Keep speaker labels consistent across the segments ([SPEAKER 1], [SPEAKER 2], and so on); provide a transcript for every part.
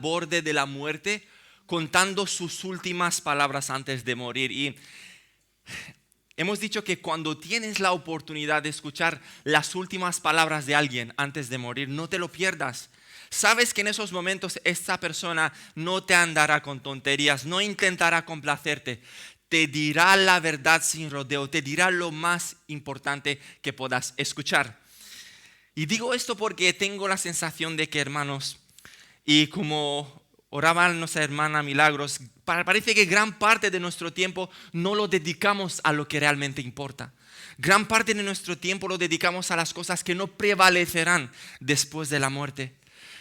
[SPEAKER 1] borde de la muerte, contando sus últimas palabras antes de morir. Y hemos dicho que cuando tienes la oportunidad de escuchar las últimas palabras de alguien antes de morir, no te lo pierdas. Sabes que en esos momentos esta persona no te andará con tonterías, no intentará complacerte. Te dirá la verdad sin rodeo, te dirá lo más importante que puedas escuchar. Y digo esto porque tengo la sensación de que, hermanos, y como oraba nuestra hermana Milagros, parece que gran parte de nuestro tiempo no lo dedicamos a lo que realmente importa. Gran parte de nuestro tiempo lo dedicamos a las cosas que no prevalecerán después de la muerte.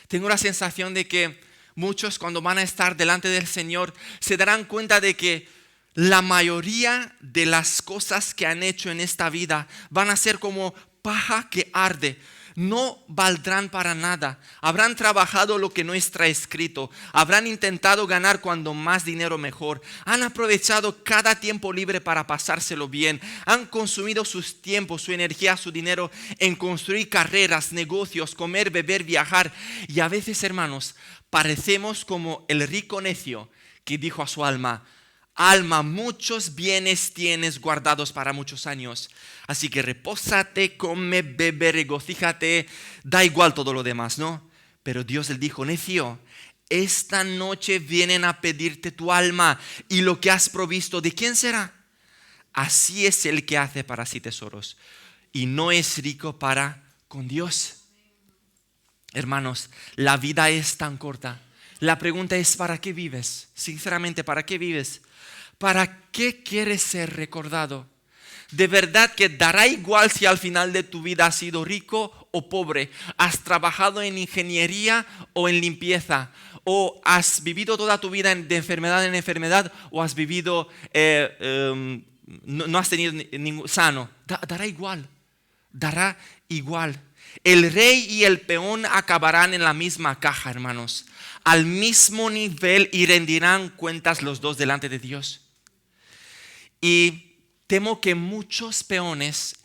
[SPEAKER 1] Tengo la sensación de que muchos, cuando van a estar delante del Señor, se darán cuenta de que la mayoría de las cosas que han hecho en esta vida van a ser como paja que arde. No valdrán para nada. Habrán trabajado lo que no está escrito. Habrán intentado ganar cuando más dinero mejor. Han aprovechado cada tiempo libre para pasárselo bien. Han consumido sus tiempos, su energía, su dinero en construir carreras, negocios, comer, beber, viajar. Y a veces, hermanos, parecemos como el rico necio que dijo a su alma: alma, muchos bienes tienes guardados para muchos años. Así que repósate, come, bebe, regocíjate. Da igual todo lo demás, ¿no? Pero Dios le dijo: necio, esta noche vienen a pedirte tu alma y lo que has provisto, ¿de quién será? Así es el que hace para sí tesoros y no es rico para con Dios. Hermanos, la vida es tan corta. La pregunta es: ¿para qué vives? Sinceramente, ¿para qué vives? ¿Para qué quieres ser recordado? De verdad que dará igual si al final de tu vida has sido rico o pobre, has trabajado en ingeniería o en limpieza, o has vivido toda tu vida de enfermedad en enfermedad, o has vivido, no has tenido ningún sano. Dará igual, dará igual. El rey y el peón acabarán en la misma caja, hermanos, al mismo nivel, y rendirán cuentas los dos delante de Dios. Y temo que muchos peones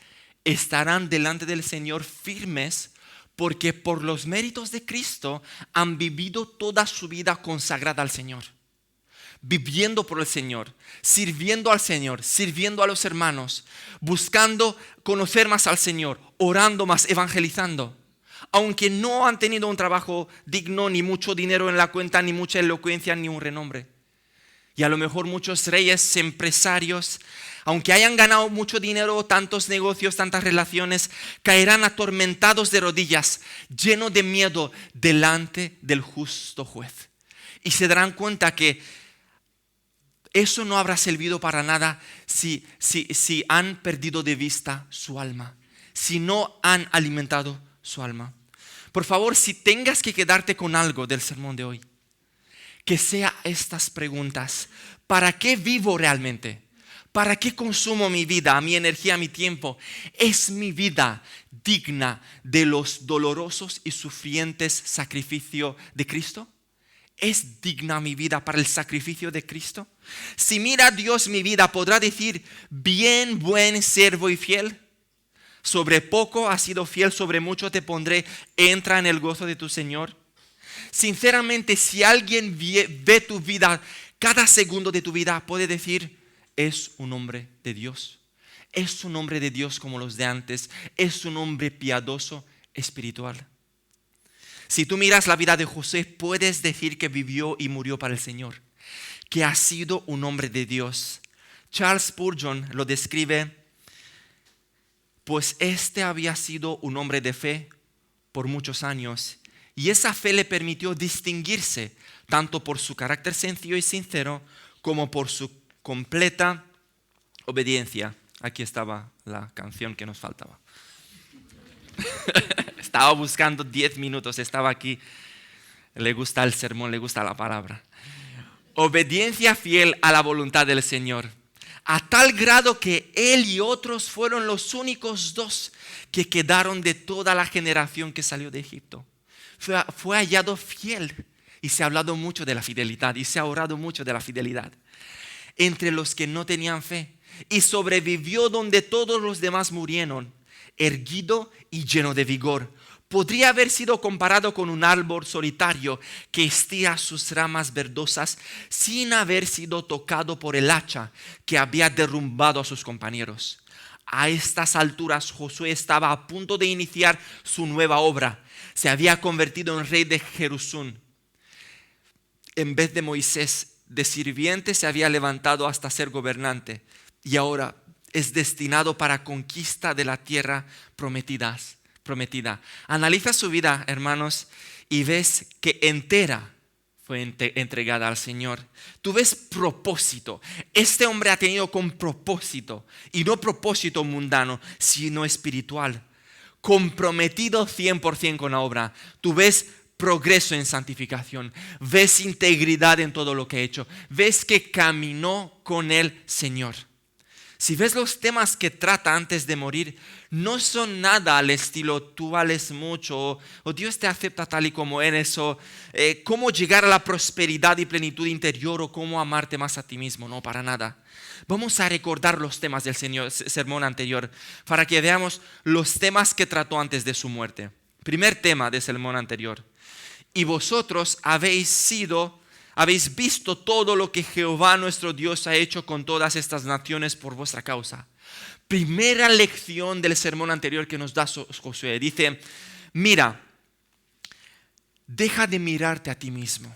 [SPEAKER 1] estarán delante del Señor firmes porque por los méritos de Cristo han vivido toda su vida consagrada al Señor, viviendo por el Señor, sirviendo al Señor, sirviendo a los hermanos, buscando conocer más al Señor, orando más, evangelizando. Aunque no han tenido un trabajo digno, ni mucho dinero en la cuenta, ni mucha elocuencia, ni un renombre. Y a lo mejor muchos reyes, empresarios, aunque hayan ganado mucho dinero, tantos negocios, tantas relaciones, caerán atormentados de rodillas, llenos de miedo delante del justo juez. Y se darán cuenta que eso no habrá servido para nada si han perdido de vista su alma, si no han alimentado su alma. Por favor, si tengas que quedarte con algo del sermón de hoy, que sea estas preguntas: ¿para qué vivo realmente? ¿Para qué consumo mi vida, mi energía, mi tiempo? ¿Es mi vida digna de los dolorosos y sufrientes sacrificios de Cristo? ¿Es digna mi vida para el sacrificio de Cristo? Si mira Dios mi vida, ¿podrá decir: bien, buen siervo y fiel? Sobre poco has sido fiel, sobre mucho te pondré, entra en el gozo de tu Señor. Sinceramente, si alguien ve tu vida, cada segundo de tu vida, puede decir: es un hombre de Dios. Es un hombre de Dios como los de antes. Es un hombre piadoso, espiritual. Si tú miras la vida de José, puedes decir que vivió y murió para el Señor, que ha sido un hombre de Dios. Charles Spurgeon lo describe: pues este había sido un hombre de fe por muchos años, y esa fe le permitió distinguirse tanto por su carácter sencillo y sincero como por su completa obediencia. Aquí estaba la canción que nos faltaba. Estaba buscando 10 minutos, estaba aquí. Le gusta el sermón, le gusta la palabra. Obediencia fiel a la voluntad del Señor, a tal grado que él y otros fueron los únicos dos que quedaron de toda la generación que salió de Egipto. Fue hallado fiel, y se ha hablado mucho de la fidelidad y se ha orado mucho de la fidelidad entre los que no tenían fe, y sobrevivió donde todos los demás murieron, erguido y lleno de vigor, Podría haber sido comparado con un árbol solitario que estira sus ramas verdosas sin haber sido tocado por el hacha que había derrumbado a sus compañeros. A estas alturas Josué estaba a punto de iniciar su nueva obra. Se había convertido en rey de Jerusalén. En vez de Moisés, de sirviente se había levantado hasta ser gobernante y ahora es destinado para conquista de la tierra prometida. Analiza su vida, hermanos, y ves que entera fue entregada al Señor. Tú ves propósito. Este hombre ha tenido con propósito, y no propósito mundano, sino espiritual. Comprometido 100% con la obra. Tú ves progreso en santificación. Ves integridad en todo lo que ha hecho. Ves que caminó con el Señor. Si ves los temas que trata antes de morir, no son nada al estilo tú vales mucho, o Dios te acepta tal y como eres, o cómo llegar a la prosperidad y plenitud interior, o cómo amarte más a ti mismo. No, para nada. Vamos a recordar los temas del sermón anterior para que veamos los temas que trató antes de su muerte. Primer tema del sermón anterior. Y vosotros habéis visto todo lo que Jehová nuestro Dios ha hecho con todas estas naciones por vuestra causa. Primera lección del sermón anterior que nos da Josué. Dice, mira, deja de mirarte a ti mismo.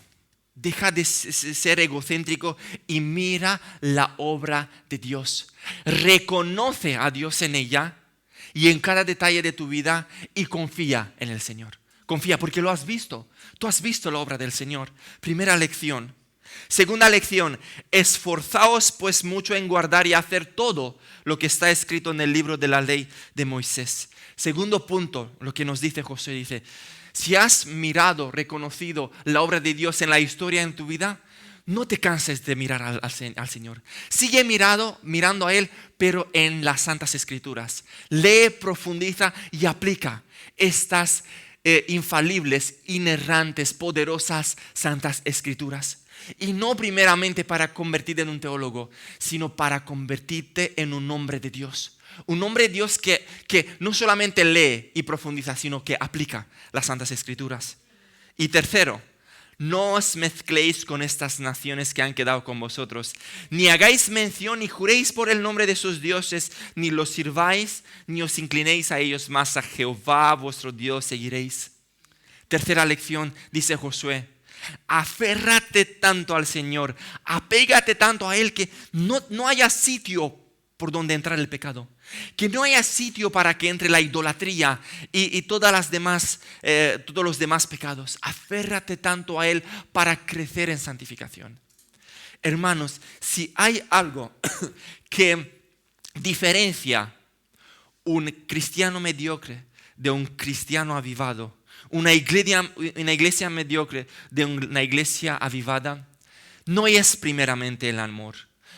[SPEAKER 1] Deja de ser egocéntrico y mira la obra de Dios. Reconoce a Dios en ella y en cada detalle de tu vida y confía en el Señor. Confía porque lo has visto. Tú has visto la obra del Señor. Primera lección. Segunda lección. Esforzaos pues mucho en guardar y hacer todo lo que está escrito en el libro de la ley de Moisés. Segundo punto, lo que nos dice Josué, dice, si has mirado, reconocido la obra de Dios en la historia en tu vida, no te canses de mirar al Señor. Sigue mirando a Él, pero en las Santas Escrituras. Lee, profundiza y aplica estas infalibles, inerrantes, poderosas Santas Escrituras. Y no primeramente para convertirte en un teólogo, sino para convertirte en un hombre de Dios. Un hombre de Dios que no solamente lee y profundiza, sino que aplica las Santas Escrituras. Y tercero, no os mezcléis con estas naciones que han quedado con vosotros, ni hagáis mención ni juréis por el nombre de sus dioses, ni los sirváis, ni os inclinéis a ellos, mas a Jehová vuestro Dios seguiréis. Tercera lección, dice Josué, aférrate tanto al Señor, apégate tanto a Él que no haya sitio por donde entrar el pecado. Que no haya sitio para que entre la idolatría y todos los demás pecados. Aférrate tanto a Él para crecer en santificación. Hermanos, si hay algo que diferencia un cristiano mediocre de un cristiano avivado, una iglesia mediocre de una iglesia avivada, no es primeramente el amor,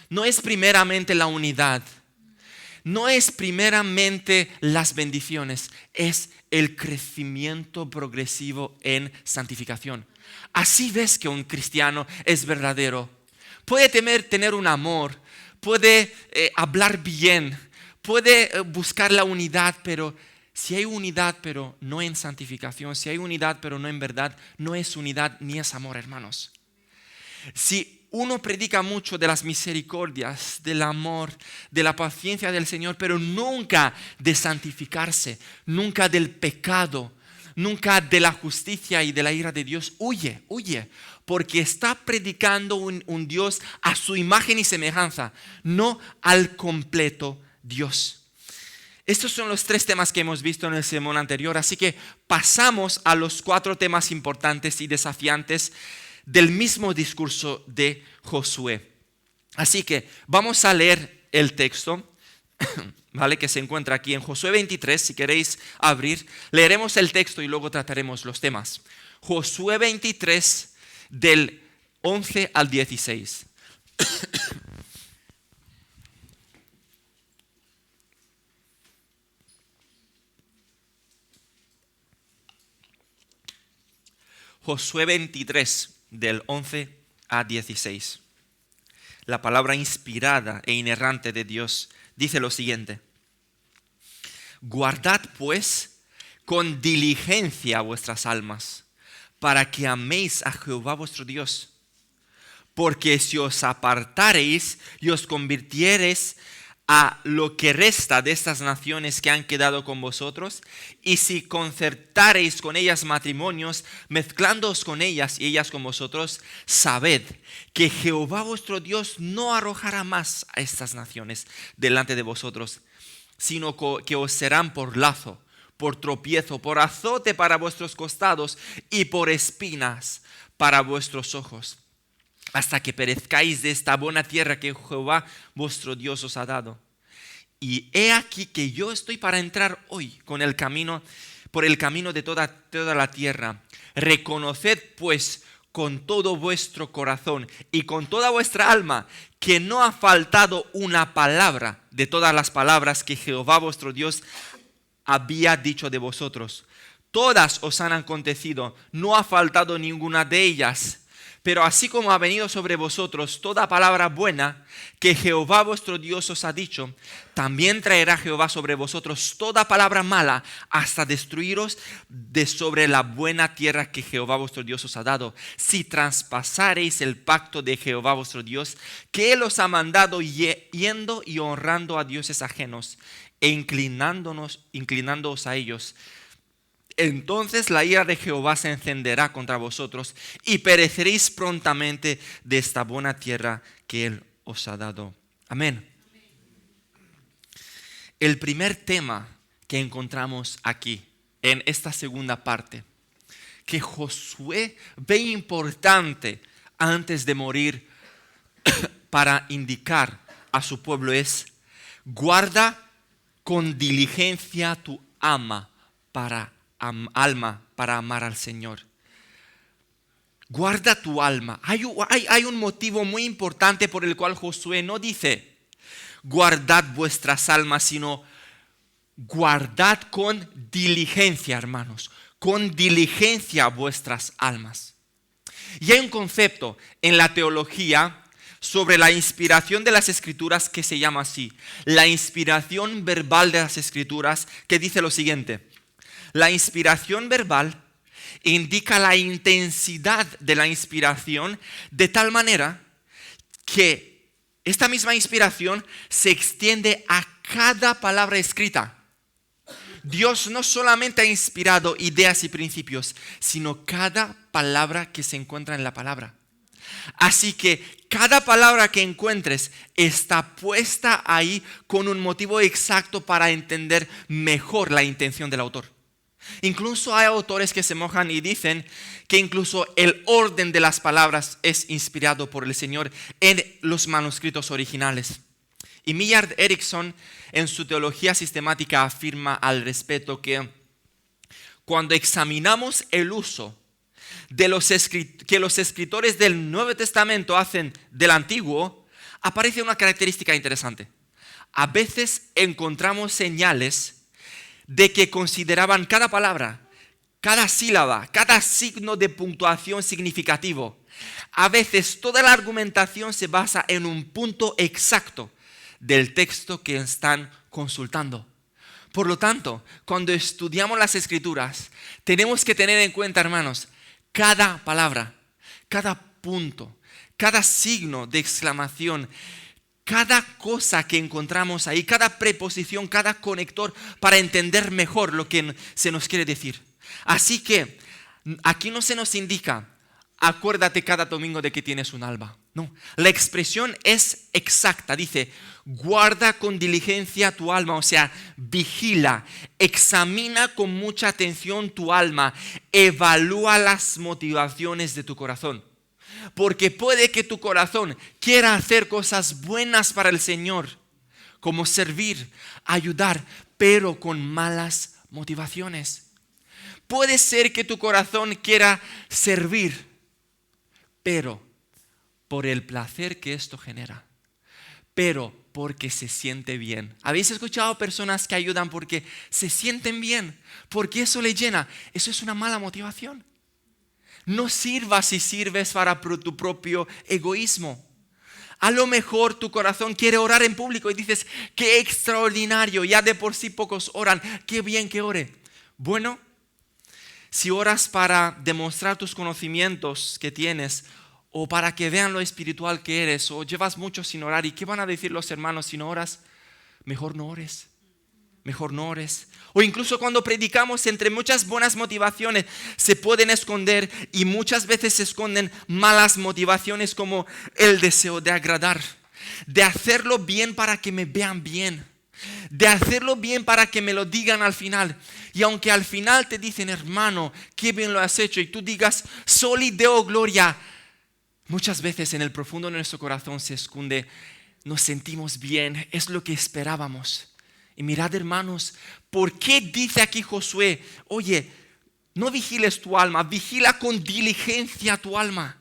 [SPEAKER 1] no es primeramente la unidad, no es primeramente las bendiciones, es el crecimiento progresivo en santificación. Así ves que un cristiano es verdadero. Puede tener un amor, puede hablar bien, puede buscar la unidad, pero si hay unidad pero no en santificación, si hay unidad pero no en verdad, no es unidad ni es amor, hermanos. Si uno predica mucho de las misericordias, del amor, de la paciencia del Señor, pero nunca de santificarse, nunca del pecado, nunca de la justicia y de la ira de Dios, huye, porque está predicando un Dios a su imagen y semejanza, no al completo Dios. Estos son los 3 temas que hemos visto en el sermón anterior, así que pasamos a los 4 temas importantes y desafiantes del mismo discurso de Josué. Así que vamos a leer el texto, ¿vale? Que se encuentra aquí en Josué 23, si queréis abrir, leeremos el texto y luego trataremos los temas. Josué 23 del 11 al 16. Josué 23 del 11 a 16. La palabra inspirada e inerrante de Dios dice lo siguiente: guardad pues con diligencia vuestras almas, para que améis a Jehová vuestro Dios. Porque si os apartareis y os convirtiereis a lo que resta de estas naciones que han quedado con vosotros, y si concertareis con ellas matrimonios, mezclándoos con ellas y ellas con vosotros, sabed que Jehová vuestro Dios no arrojará más a estas naciones delante de vosotros, sino que os serán por lazo, por tropiezo, por azote para vuestros costados y por espinas para vuestros ojos, hasta que perezcáis de esta buena tierra que Jehová vuestro Dios os ha dado. Y he aquí que yo estoy para entrar hoy por el camino de toda la tierra. Reconoced pues con todo vuestro corazón y con toda vuestra alma que no ha faltado una palabra de todas las palabras que Jehová vuestro Dios había dicho de vosotros. Todas os han acontecido, no ha faltado ninguna de ellas. Pero así como ha venido sobre vosotros toda palabra buena que Jehová vuestro Dios os ha dicho, también traerá Jehová sobre vosotros toda palabra mala hasta destruiros de sobre la buena tierra que Jehová vuestro Dios os ha dado, si traspasareis el pacto de Jehová vuestro Dios, que Él os ha mandado yendo y honrando a dioses ajenos e inclinándoos a ellos. Entonces la ira de Jehová se encenderá contra vosotros y pereceréis prontamente de esta buena tierra que Él os ha dado. Amén. El primer tema que encontramos aquí, en esta segunda parte, que Josué ve importante antes de morir para indicar a su pueblo es: guarda con diligencia tu alma para amar al Señor. Guarda tu alma. Hay un motivo muy importante por el cual Josué no dice guardad vuestras almas, sino guardad con diligencia, hermanos, con diligencia vuestras almas. Y hay un concepto en la teología sobre la inspiración de las Escrituras que se llama así: la inspiración verbal de las Escrituras, que dice lo siguiente: la inspiración verbal indica la intensidad de la inspiración de tal manera que esta misma inspiración se extiende a cada palabra escrita. Dios no solamente ha inspirado ideas y principios, sino cada palabra que se encuentra en la palabra. Así que cada palabra que encuentres está puesta ahí con un motivo exacto para entender mejor la intención del autor. Incluso hay autores que se mojan y dicen que incluso el orden de las palabras es inspirado por el Señor en los manuscritos originales. Y Millard Erickson en su teología sistemática afirma al respecto que cuando examinamos el uso que los escritores del Nuevo Testamento hacen del Antiguo, aparece una característica interesante. A veces encontramos señales de que consideraban cada palabra, cada sílaba, cada signo de puntuación significativo. A veces toda la argumentación se basa en un punto exacto del texto que están consultando. Por lo tanto, cuando estudiamos las Escrituras, tenemos que tener en cuenta, hermanos, cada palabra, cada punto, cada signo de exclamación, cada cosa que encontramos ahí, cada preposición, cada conector, para entender mejor lo que se nos quiere decir. Así que aquí no se nos indica acuérdate cada domingo de que tienes un alba. No, la expresión es exacta. Dice, guarda con diligencia tu alma, o sea, vigila, examina con mucha atención tu alma, evalúa las motivaciones de tu corazón. Porque puede que tu corazón quiera hacer cosas buenas para el Señor, como servir, ayudar, pero con malas motivaciones. Puede ser que tu corazón quiera servir, pero por el placer que esto genera, pero porque se siente bien. ¿Habéis escuchado personas que ayudan porque se sienten bien? Porque eso le llena. Eso es una mala motivación. No sirvas si sirves para tu propio egoísmo. A lo mejor tu corazón quiere orar en público y dices, qué extraordinario, ya de por sí pocos oran, qué bien que ore. Bueno, si oras para demostrar tus conocimientos que tienes, o para que vean lo espiritual que eres, o llevas mucho sin orar, ¿y qué van a decir los hermanos si no oras? Mejor no ores. Mejor no ores. O incluso cuando predicamos, entre muchas buenas motivaciones se pueden esconder, y muchas veces se esconden malas motivaciones, como el deseo de agradar, de hacerlo bien para que me vean bien, de hacerlo bien para que me lo digan al final. Y aunque al final te dicen, hermano, qué bien lo has hecho, y tú digas, soli deo gloria, muchas veces en el profundo de nuestro corazón se esconde, nos sentimos bien, es lo que esperábamos. Y mirad, hermanos, ¿por qué dice aquí Josué? Oye, no vigiles tu alma, vigila con diligencia tu alma.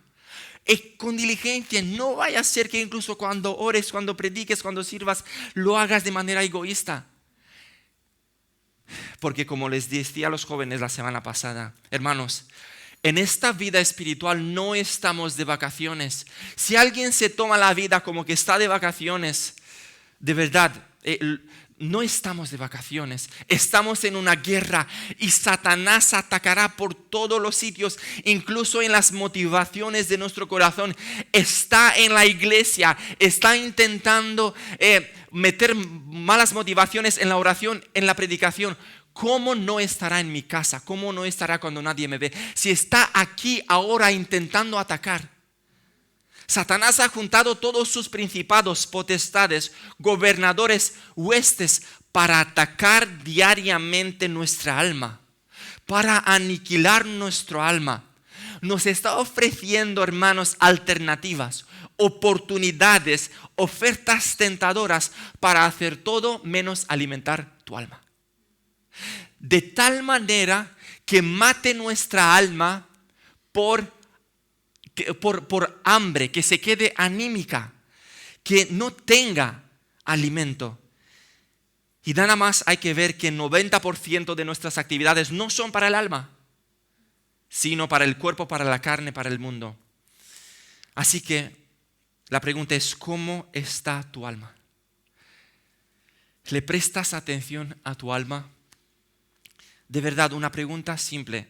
[SPEAKER 1] Con diligencia, no vaya a ser que incluso cuando ores, cuando prediques, cuando sirvas, lo hagas de manera egoísta. Porque como les decía a los jóvenes la semana pasada, hermanos, en esta vida espiritual no estamos de vacaciones. Si alguien se toma la vida como que está de vacaciones, de verdad, no estamos de vacaciones, estamos en una guerra, y Satanás atacará por todos los sitios, incluso en las motivaciones de nuestro corazón. Está en la iglesia, está intentando meter malas motivaciones en la oración, en la predicación. ¿Cómo no estará en mi casa? ¿Cómo no estará cuando nadie me ve? Si está aquí ahora intentando atacar. Satanás ha juntado todos sus principados, potestades, gobernadores, huestes, para atacar diariamente nuestra alma, para aniquilar nuestro alma. Nos está ofreciendo, hermanos, alternativas, oportunidades, ofertas tentadoras para hacer todo menos alimentar tu alma. De tal manera que mate nuestra alma por hambre, que se quede anímica, que no tenga alimento. Y nada más hay que ver que el 90% de nuestras actividades no son para el alma, sino para el cuerpo, para la carne, para el mundo. Así que la pregunta es, ¿cómo está tu alma? ¿Le prestas atención a tu alma? De verdad, una pregunta simple,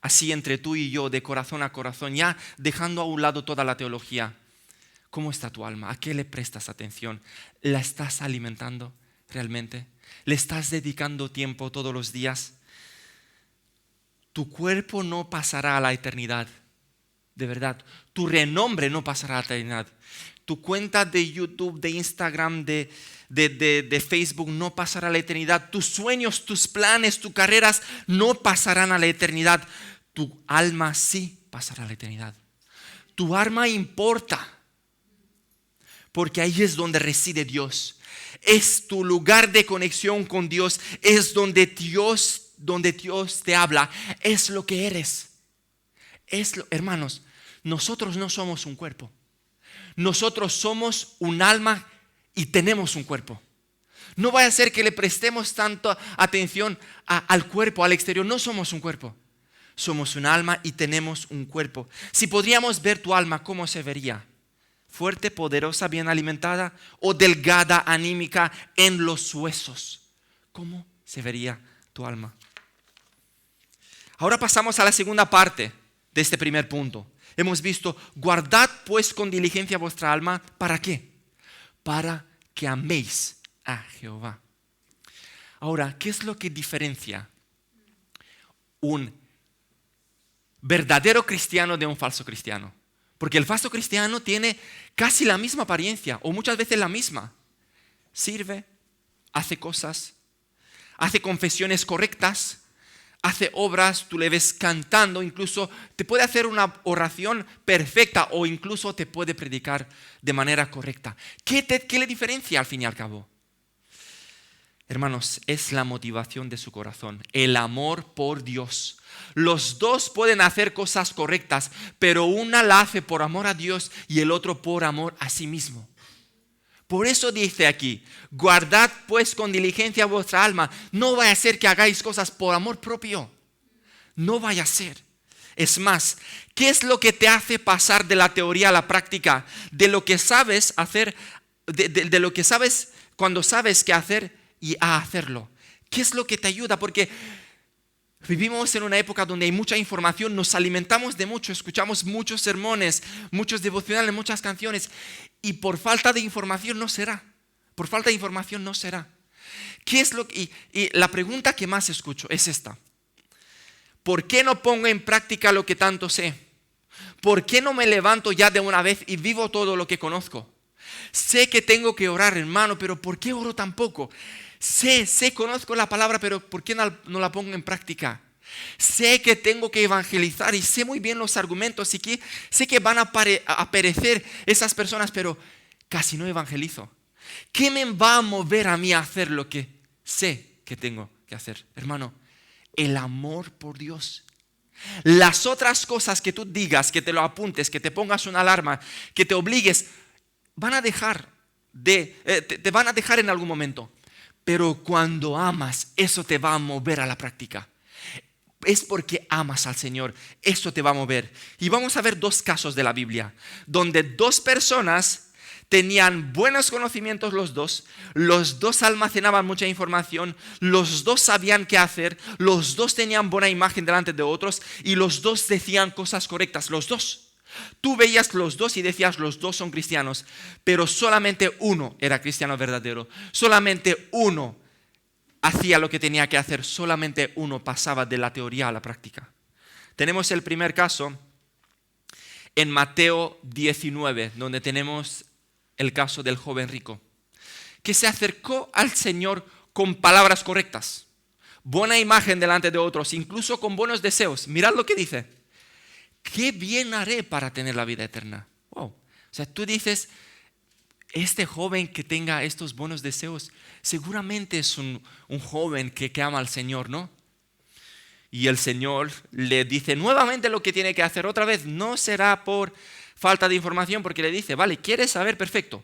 [SPEAKER 1] así entre tú y yo, de corazón a corazón, ya dejando a un lado toda la teología. ¿Cómo está tu alma? ¿A qué le prestas atención? ¿La estás alimentando realmente? ¿Le estás dedicando tiempo todos los días? Tu cuerpo no pasará a la eternidad, de verdad. Tu renombre no pasará a la eternidad. Tu cuenta de YouTube, de Instagram, de Facebook no pasará a la eternidad. Tus sueños, tus planes, tus carreras no pasarán a la eternidad. Tu alma sí pasará a la eternidad. Tu alma importa, porque ahí es donde reside Dios. Es tu lugar de conexión con Dios. Es donde Dios te habla. Es lo que eres. Hermanos, nosotros no somos un cuerpo. Nosotros somos un alma y tenemos un cuerpo. No vaya a ser que le prestemos tanta atención al cuerpo, al exterior. No somos un cuerpo. Somos un alma y tenemos un cuerpo. Si podríamos ver tu alma, ¿cómo se vería? ¿Fuerte, poderosa, bien alimentada, o delgada, anímica en los huesos? ¿Cómo se vería tu alma? Ahora pasamos a la segunda parte de este primer punto. Hemos visto, guardad pues con diligencia vuestra alma. ¿Para qué? Para que améis a Jehová. Ahora, ¿qué es lo que diferencia un verdadero cristiano de un falso cristiano? Porque el falso cristiano tiene casi la misma apariencia, o muchas veces la misma. Sirve, hace cosas, hace confesiones correctas, hace obras, tú le ves cantando, incluso te puede hacer una oración perfecta, o incluso te puede predicar de manera correcta. ¿Qué le diferencia al fin y al cabo? Hermanos, es la motivación de su corazón, el amor por Dios. Los dos pueden hacer cosas correctas, pero una la hace por amor a Dios y el otro por amor a sí mismo. Por eso dice aquí, guardad pues con diligencia vuestra alma. No vaya a ser que hagáis cosas por amor propio. No vaya a ser. Es más, ¿qué es lo que te hace pasar de la teoría a la práctica? De lo que sabes hacer, de lo que sabes cuando sabes qué hacer y a hacerlo. ¿Qué es lo que te ayuda? Porque Vivimos en una época donde hay mucha información, nos alimentamos de mucho, escuchamos muchos sermones, muchos devocionales, muchas canciones, y por falta de información no será. Por falta de información no será. ¿Qué es y la pregunta que más escucho es esta? ¿Por qué no pongo en práctica lo que tanto sé? ¿Por qué no me levanto ya de una vez y vivo todo lo que conozco? Sé que tengo que orar, hermano, pero ¿por qué oro tan poco? Conozco la palabra, pero ¿por qué no la pongo en práctica? Sé que tengo que evangelizar y sé muy bien los argumentos y que sé que van a perecer esas personas, pero casi no evangelizo. ¿Qué me va a mover a mí a hacer lo que sé que tengo que hacer? Hermano, el amor por Dios. Las otras cosas que tú digas, que te lo apuntes, que te pongas una alarma, que te obligues, van a dejar te van a dejar en algún momento. Pero cuando amas, eso te va a mover a la práctica. Es porque amas al Señor, eso te va a mover. Y vamos a ver dos casos de la Biblia, donde dos personas tenían buenos conocimientos los dos almacenaban mucha información, los dos sabían qué hacer, los dos tenían buena imagen delante de otros y los dos decían cosas correctas, los dos. Tú veías los dos y decías los dos son cristianos, pero solamente uno era cristiano verdadero, solamente uno hacía lo que tenía que hacer, solamente uno pasaba de la teoría a la práctica. Tenemos el primer caso en Mateo 19, donde tenemos el caso del joven rico, que se acercó al Señor con palabras correctas, buena imagen delante de otros, incluso con buenos deseos. Mirad lo que dice. ¿Qué bien haré para tener la vida eterna? Wow. O sea, tú dices, este joven que tenga estos buenos deseos, seguramente es un joven que ama al Señor, ¿no? Y el Señor le dice nuevamente lo que tiene que hacer. Otra vez, no será por falta de información, porque le dice, vale, ¿quieres saber? Perfecto.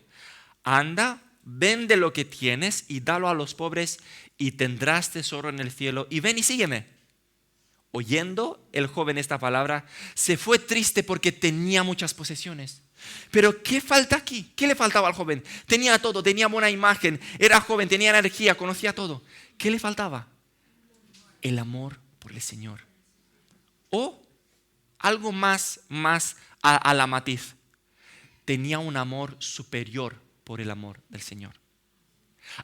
[SPEAKER 1] Anda, vende lo que tienes y dalo a los pobres y tendrás tesoro en el cielo. Y ven y sígueme. Oyendo el joven esta palabra, se fue triste porque tenía muchas posesiones. Pero ¿qué falta aquí? ¿Qué le faltaba al joven? Tenía todo, tenía buena imagen, era joven, tenía energía, conocía todo. ¿Qué le faltaba? El amor por el Señor. O algo más a la matiz. Tenía un amor superior por el amor del Señor.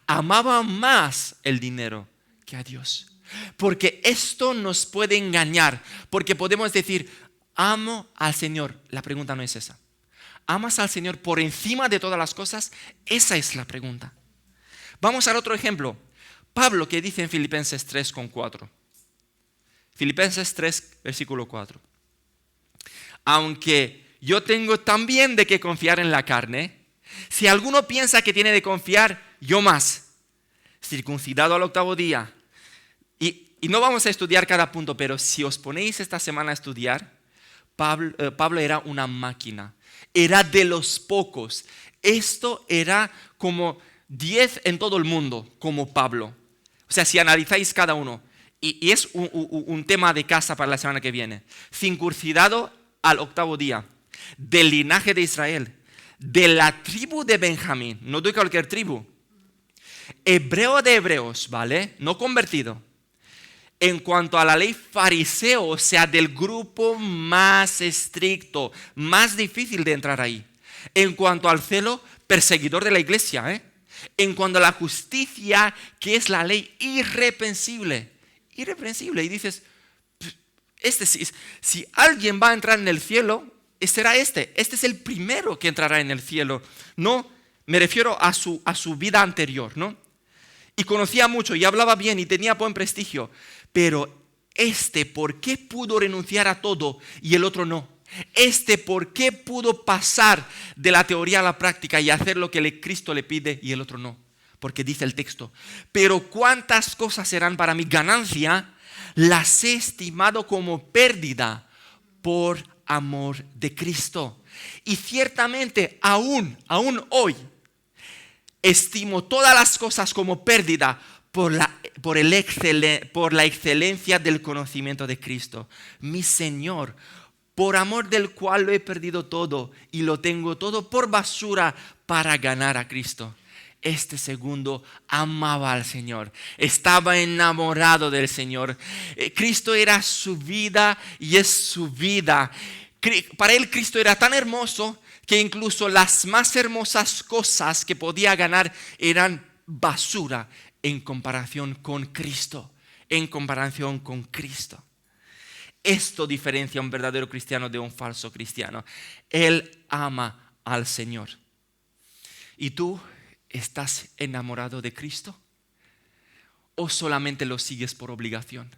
[SPEAKER 1] Amaba más el dinero que a Dios. Porque esto nos puede engañar, porque podemos decir, amo al Señor. La pregunta no es esa. ¿Amas al Señor por encima de todas las cosas? Esa es la pregunta. Vamos al otro ejemplo. Pablo, que dice en Filipenses 3:4. Filipenses 3, versículo 4. Aunque yo tengo también de qué confiar en la carne, si alguno piensa que tiene de confiar, yo más. Circuncidado al 8º día. Y no vamos a estudiar cada punto, pero si os ponéis esta semana a estudiar, Pablo era una máquina, era de los pocos. Esto era como 10 en todo el mundo, como Pablo. O sea, si analizáis cada uno, y es un tema de casa para la semana que viene. Circuncidado al 8º día, del linaje de Israel, de la tribu de Benjamín, no de cualquier tribu. Hebreo de hebreos, ¿vale? No convertido. En cuanto a la ley, fariseo, o sea, del grupo más estricto, más difícil de entrar ahí. En cuanto al celo, perseguidor de la iglesia. En cuanto a la justicia, que es la ley, irreprensible. Irreprensible. Y dices, si alguien va a entrar en el cielo, será este. Este es el primero que entrará en el cielo. No, me refiero a su vida anterior, ¿no? Y conocía mucho y hablaba bien y tenía buen prestigio. Pero ¿por qué pudo renunciar a todo y el otro no? ¿Por qué pudo pasar de la teoría a la práctica y hacer lo que Cristo le pide y el otro no? Porque dice el texto, pero cuántas cosas serán para mi ganancia, las he estimado como pérdida por amor de Cristo. Y ciertamente aún hoy estimo todas las cosas como pérdida por la excelencia del conocimiento de Cristo, mi Señor, por amor del cual lo he perdido todo y lo tengo todo por basura para ganar a Cristo. Este segundo amaba al Señor, estaba enamorado del Señor. Cristo era su vida y es su vida. Para él Cristo era tan hermoso que incluso las más hermosas cosas que podía ganar eran basura en comparación con Cristo. En comparación con Cristo. Esto diferencia a un verdadero cristiano de un falso cristiano. Él ama al Señor. ¿Y tú estás enamorado de Cristo? ¿O solamente lo sigues por obligación?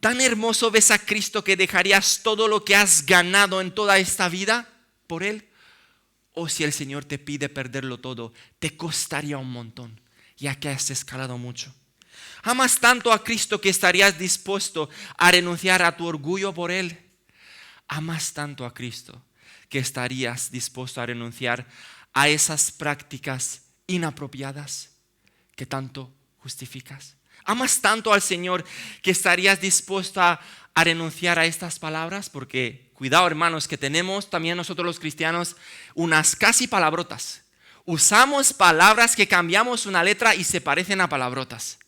[SPEAKER 1] ¿Tan hermoso ves a Cristo que dejarías todo lo que has ganado en toda esta vida por Él? ¿O si el Señor te pide perderlo todo, te costaría un montón, ya que has escalado mucho? ¿Amas tanto a Cristo que estarías dispuesto a renunciar a tu orgullo por Él? ¿Amas tanto a Cristo que estarías dispuesto a renunciar a esas prácticas inapropiadas que tanto justificas? ¿Amas tanto al Señor que estarías dispuesto a renunciar a estas palabras? Porque cuidado, hermanos, que tenemos también nosotros los cristianos unas casi palabrotas. Usamos palabras que cambiamos una letra y se parecen a palabrotas.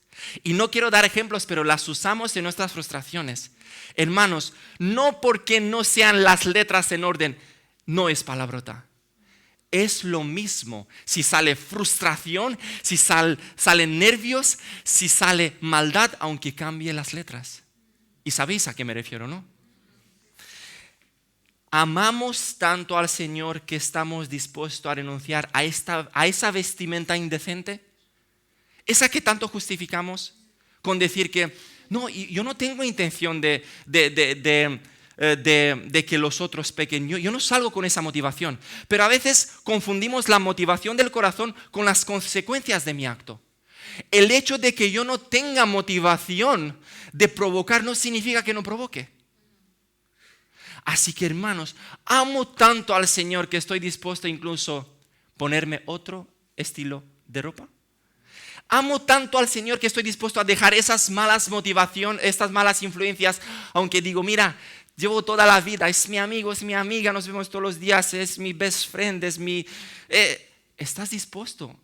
[SPEAKER 1] Y no quiero dar ejemplos, pero las usamos en nuestras frustraciones. Hermanos, no porque no sean las letras en orden, no es palabrota. Es lo mismo si sale frustración, si salen nervios, si sale maldad, aunque cambie las letras. ¿Y sabéis a qué me refiero, no? Amamos tanto al Señor que estamos dispuestos a renunciar a esa vestimenta indecente. Esa que tanto justificamos con decir que no, yo no tengo intención de que los otros pequen. Yo no salgo con esa motivación. Pero a veces confundimos la motivación del corazón con las consecuencias de mi acto. El hecho de que yo no tenga motivación de provocar no significa que no provoque. Así que, hermanos, amo tanto al Señor que estoy dispuesto incluso a ponerme otro estilo de ropa. Amo tanto al Señor que estoy dispuesto a dejar esas malas motivaciones, estas malas influencias, aunque digo, mira, llevo toda la vida, es mi amigo, es mi amiga, nos vemos todos los días, es mi best friend, es mi... estás dispuesto,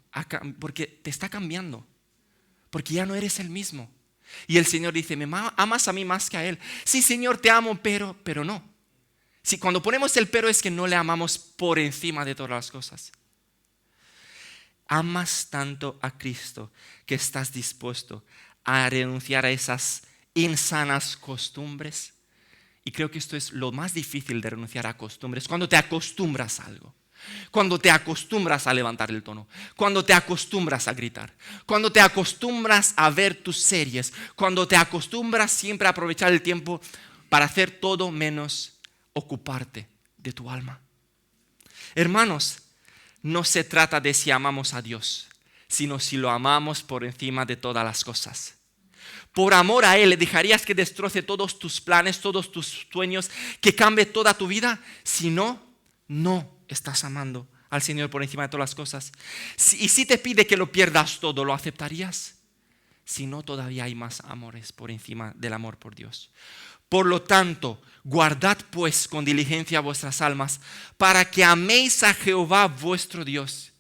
[SPEAKER 1] porque te está cambiando, porque ya no eres el mismo. Y el Señor dice, ¿me amas a mí más que a Él? Sí, Señor, te amo, pero no. Si cuando ponemos el pero es que no le amamos por encima de todas las cosas. Amas tanto a Cristo que estás dispuesto a renunciar a esas insanas costumbres. Y creo que esto es lo más difícil de renunciar a costumbres. Cuando te acostumbras a algo. Cuando te acostumbras a levantar el tono. Cuando te acostumbras a gritar. Cuando te acostumbras a ver tus series. Cuando te acostumbras siempre a aprovechar el tiempo para hacer todo menos ocuparte de tu alma. Hermanos, no se trata de si amamos a Dios, sino si lo amamos por encima de todas las cosas. Por amor a Él, ¿le dejarías que destroce todos tus planes, todos tus sueños, que cambie toda tu vida? Si no, no estás amando al Señor por encima de todas las cosas. Y si te pide que lo pierdas todo, ¿lo aceptarías? Si no, todavía hay más amores por encima del amor por Dios. Por lo tanto, guardad pues con diligencia vuestras almas para que améis a Jehová vuestro Dios.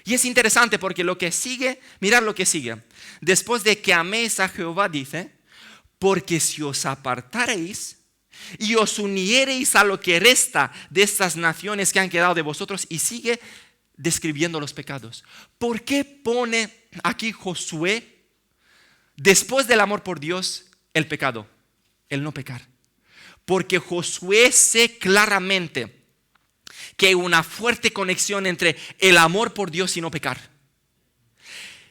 [SPEAKER 1] Y es interesante porque lo que sigue, mirad lo que sigue. Después de que améis a Jehová dice, porque si os apartareis y os uniereis a lo que resta de estas naciones que han quedado de vosotros, y sigue describiendo los pecados. ¿Por qué pone aquí Josué, después del amor por Dios, el pecado? El no pecar. Porque Josué sé claramente que hay una fuerte conexión entre el amor por Dios y no pecar.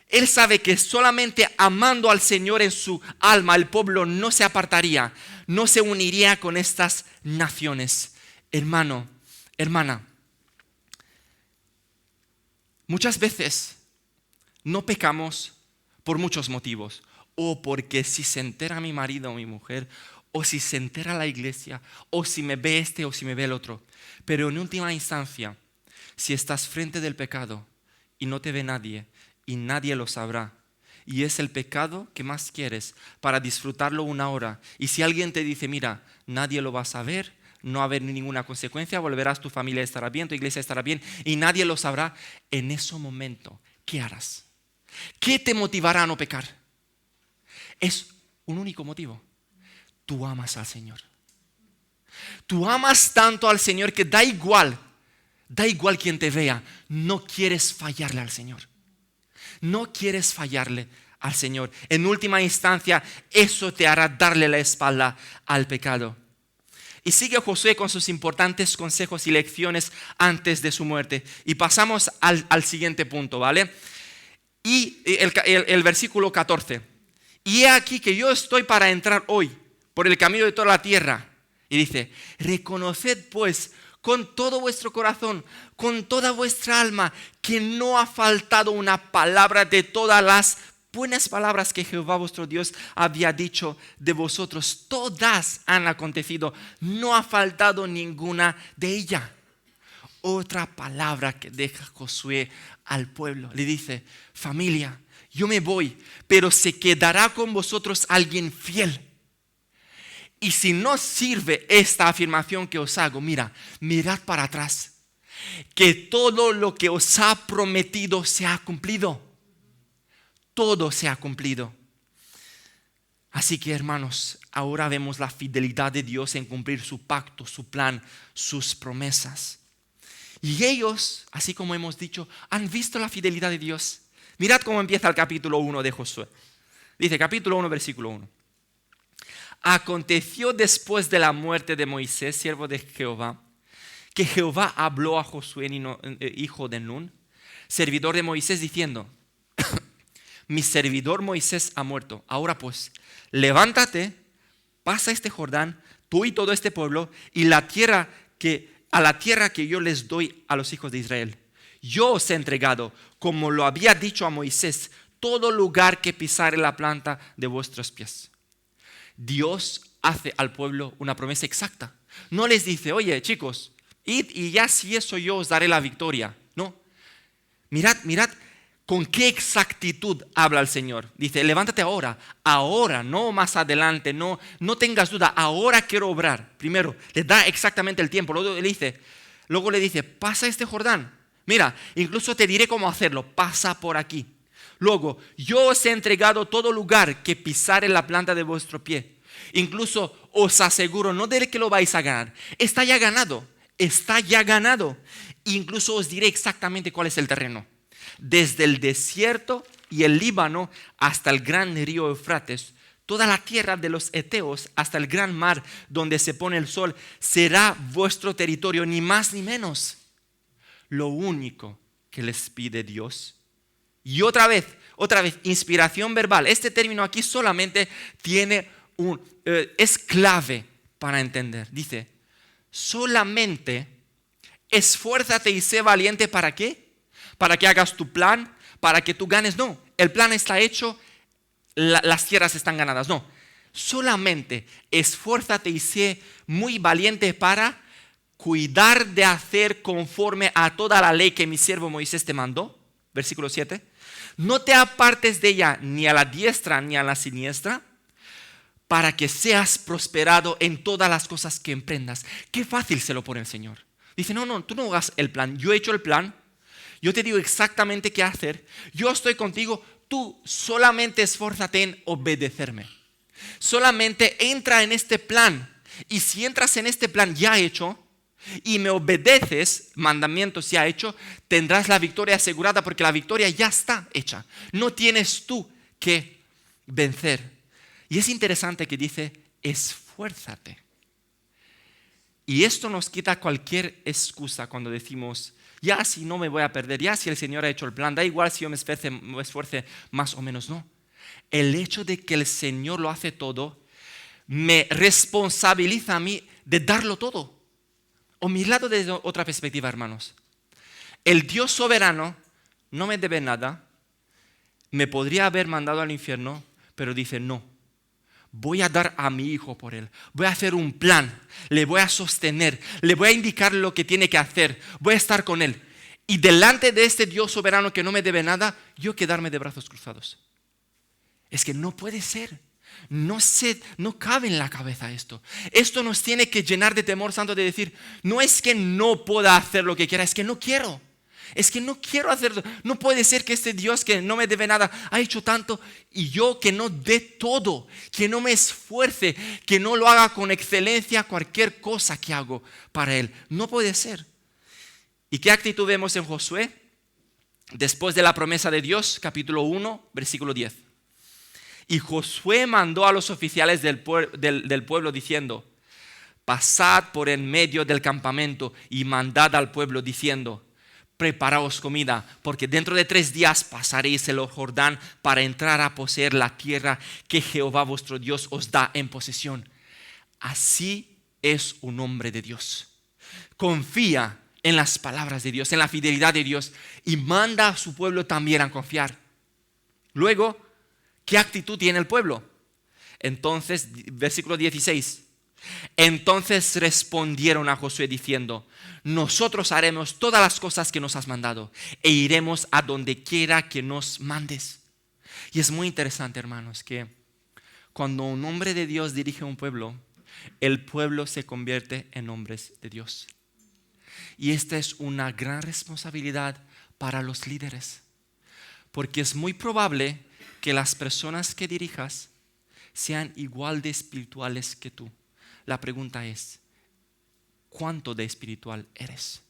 [SPEAKER 1] Él sabe que solamente amando al Señor en su alma, el pueblo no se apartaría, no se uniría con estas naciones. Hermano, hermana, muchas veces no pecamos por muchos motivos. O porque si se entera mi marido o mi mujer, o si se entera la iglesia, o si me ve este o si me ve el otro. Pero en última instancia, si estás frente del pecado y no te ve nadie y nadie lo sabrá, y es el pecado que más quieres para disfrutarlo una hora, y si alguien te dice, mira, nadie lo va a saber, no va a haber ninguna consecuencia, volverás, tu familia estará bien, tu iglesia estará bien y nadie lo sabrá. En ese momento, ¿qué harás? ¿Qué te motivará a no pecar? Es un único motivo. Tú amas al Señor. Tú amas tanto al Señor que da igual quien te vea, no quieres fallarle al Señor. No quieres fallarle al Señor. En última instancia, eso te hará darle la espalda al pecado. Y sigue Josué con sus importantes consejos y lecciones antes de su muerte. Y pasamos al siguiente punto, ¿vale? Y el versículo 14. Y he aquí que yo estoy para entrar hoy por el camino de toda la tierra. Y dice, reconoced pues con todo vuestro corazón, con toda vuestra alma, que no ha faltado una palabra de todas las buenas palabras que Jehová vuestro Dios había dicho de vosotros. Todas han acontecido, no ha faltado ninguna de ellas. Otra palabra que deja Josué al pueblo. Le dice, familia, yo me voy, pero se quedará con vosotros alguien fiel. Y si no sirve esta afirmación que os hago, mirad para atrás, que todo lo que os ha prometido se ha cumplido. Todo se ha cumplido. Así que, hermanos, ahora vemos la fidelidad de Dios en cumplir su pacto, su plan, sus promesas. Y ellos, así como hemos dicho, han visto la fidelidad de Dios. Mirad cómo empieza el capítulo 1 de Josué. Dice, capítulo 1, versículo 1. Aconteció después de la muerte de Moisés, siervo de Jehová, que Jehová habló a Josué, hijo de Nun, servidor de Moisés, diciendo, mi servidor Moisés ha muerto. Ahora pues, levántate, pasa este Jordán, tú y todo este pueblo, y a la tierra que yo les doy a los hijos de Israel. Yo os he entregado, como lo había dicho a Moisés, todo lugar que pisare la planta de vuestros pies. Dios hace al pueblo una promesa exacta. No les dice, oye chicos, id y ya si eso yo os daré la victoria. No. Mirad con qué exactitud habla el Señor. Dice, levántate ahora, no más adelante, no tengas duda, ahora quiero obrar. Primero, le da exactamente el tiempo. Luego le dice, pasa este Jordán. Mira, incluso te diré cómo hacerlo, pasa por aquí. Luego, yo os he entregado todo lugar que pisare la planta de vuestro pie. Incluso os aseguro, no diré que lo vais a ganar. Está ya ganado. Incluso os diré exactamente cuál es el terreno. Desde el desierto y el Líbano hasta el gran río Eufrates, toda la tierra de los Eteos hasta el gran mar donde se pone el sol, será vuestro territorio, ni más ni menos. Lo único que les pide Dios. Y otra vez, inspiración verbal. Este término aquí solamente es clave para entender. Dice, solamente esfuérzate y sé valiente. ¿Para qué? Para que hagas tu plan, para que tú ganes. No, el plan está hecho, las tierras están ganadas. No, solamente esfuérzate y sé muy valiente para cuidar de hacer conforme a toda la ley que mi siervo Moisés te mandó. Versículo 7. No te apartes de ella ni a la diestra ni a la siniestra, para que seas prosperado en todas las cosas que emprendas. Qué fácil se lo pone el Señor. Dice, no, tú no hagas el plan. Yo he hecho el plan. Yo te digo exactamente qué hacer. Yo estoy contigo. Tú solamente esfuérzate en obedecerme. Solamente entra en este plan. Y si entras en este plan ya hecho, y me obedeces, mandamientos ya hecho, tendrás la victoria asegurada, porque la victoria ya está hecha. No tienes tú que vencer. Y es interesante que dice, esfuérzate. Y esto nos quita cualquier excusa cuando decimos, ya si no me voy a perder, ya si el Señor ha hecho el plan, da igual si yo me esfuerce más o menos. No. El hecho de que el Señor lo hace todo, me responsabiliza a mí de darlo todo. O mirado desde otra perspectiva, hermanos. El Dios soberano no me debe nada. Me podría haber mandado al infierno, pero dice no. Voy a dar a mi hijo por él. Voy a hacer un plan. Le voy a sostener. Le voy a indicar lo que tiene que hacer. Voy a estar con él. Y delante de este Dios soberano que no me debe nada, yo quedarme de brazos cruzados. Es que no puede ser. No cabe en la cabeza esto. Esto nos tiene que llenar de temor santo de decir, no es que no pueda hacer lo que quiera, es que no quiero. Es que no quiero hacerlo. No puede ser que este Dios que no me debe nada ha hecho tanto y yo que no dé todo, que no me esfuerce, que no lo haga con excelencia cualquier cosa que hago para Él. No puede ser. ¿Y qué actitud vemos en Josué? Después de la promesa de Dios, capítulo 1, versículo 10. Y Josué mandó a los oficiales del pueblo diciendo, pasad por en medio del campamento y mandad al pueblo diciendo, preparaos comida, porque dentro de 3 días pasaréis el Jordán para entrar a poseer la tierra que Jehová vuestro Dios os da en posesión. Así es un hombre de Dios. Confía en las palabras de Dios, en la fidelidad de Dios y manda a su pueblo también a confiar. Luego, ¿qué actitud tiene el pueblo? Entonces, versículo 16. Entonces respondieron a Josué diciendo, nosotros haremos todas las cosas que nos has mandado e iremos a donde quiera que nos mandes. Y es muy interesante, hermanos, que cuando un hombre de Dios dirige un pueblo, el pueblo se convierte en hombres de Dios. Y esta es una gran responsabilidad para los líderes, porque es muy probable que las personas que dirijas sean igual de espirituales que tú. La pregunta es, ¿cuánto de espiritual eres?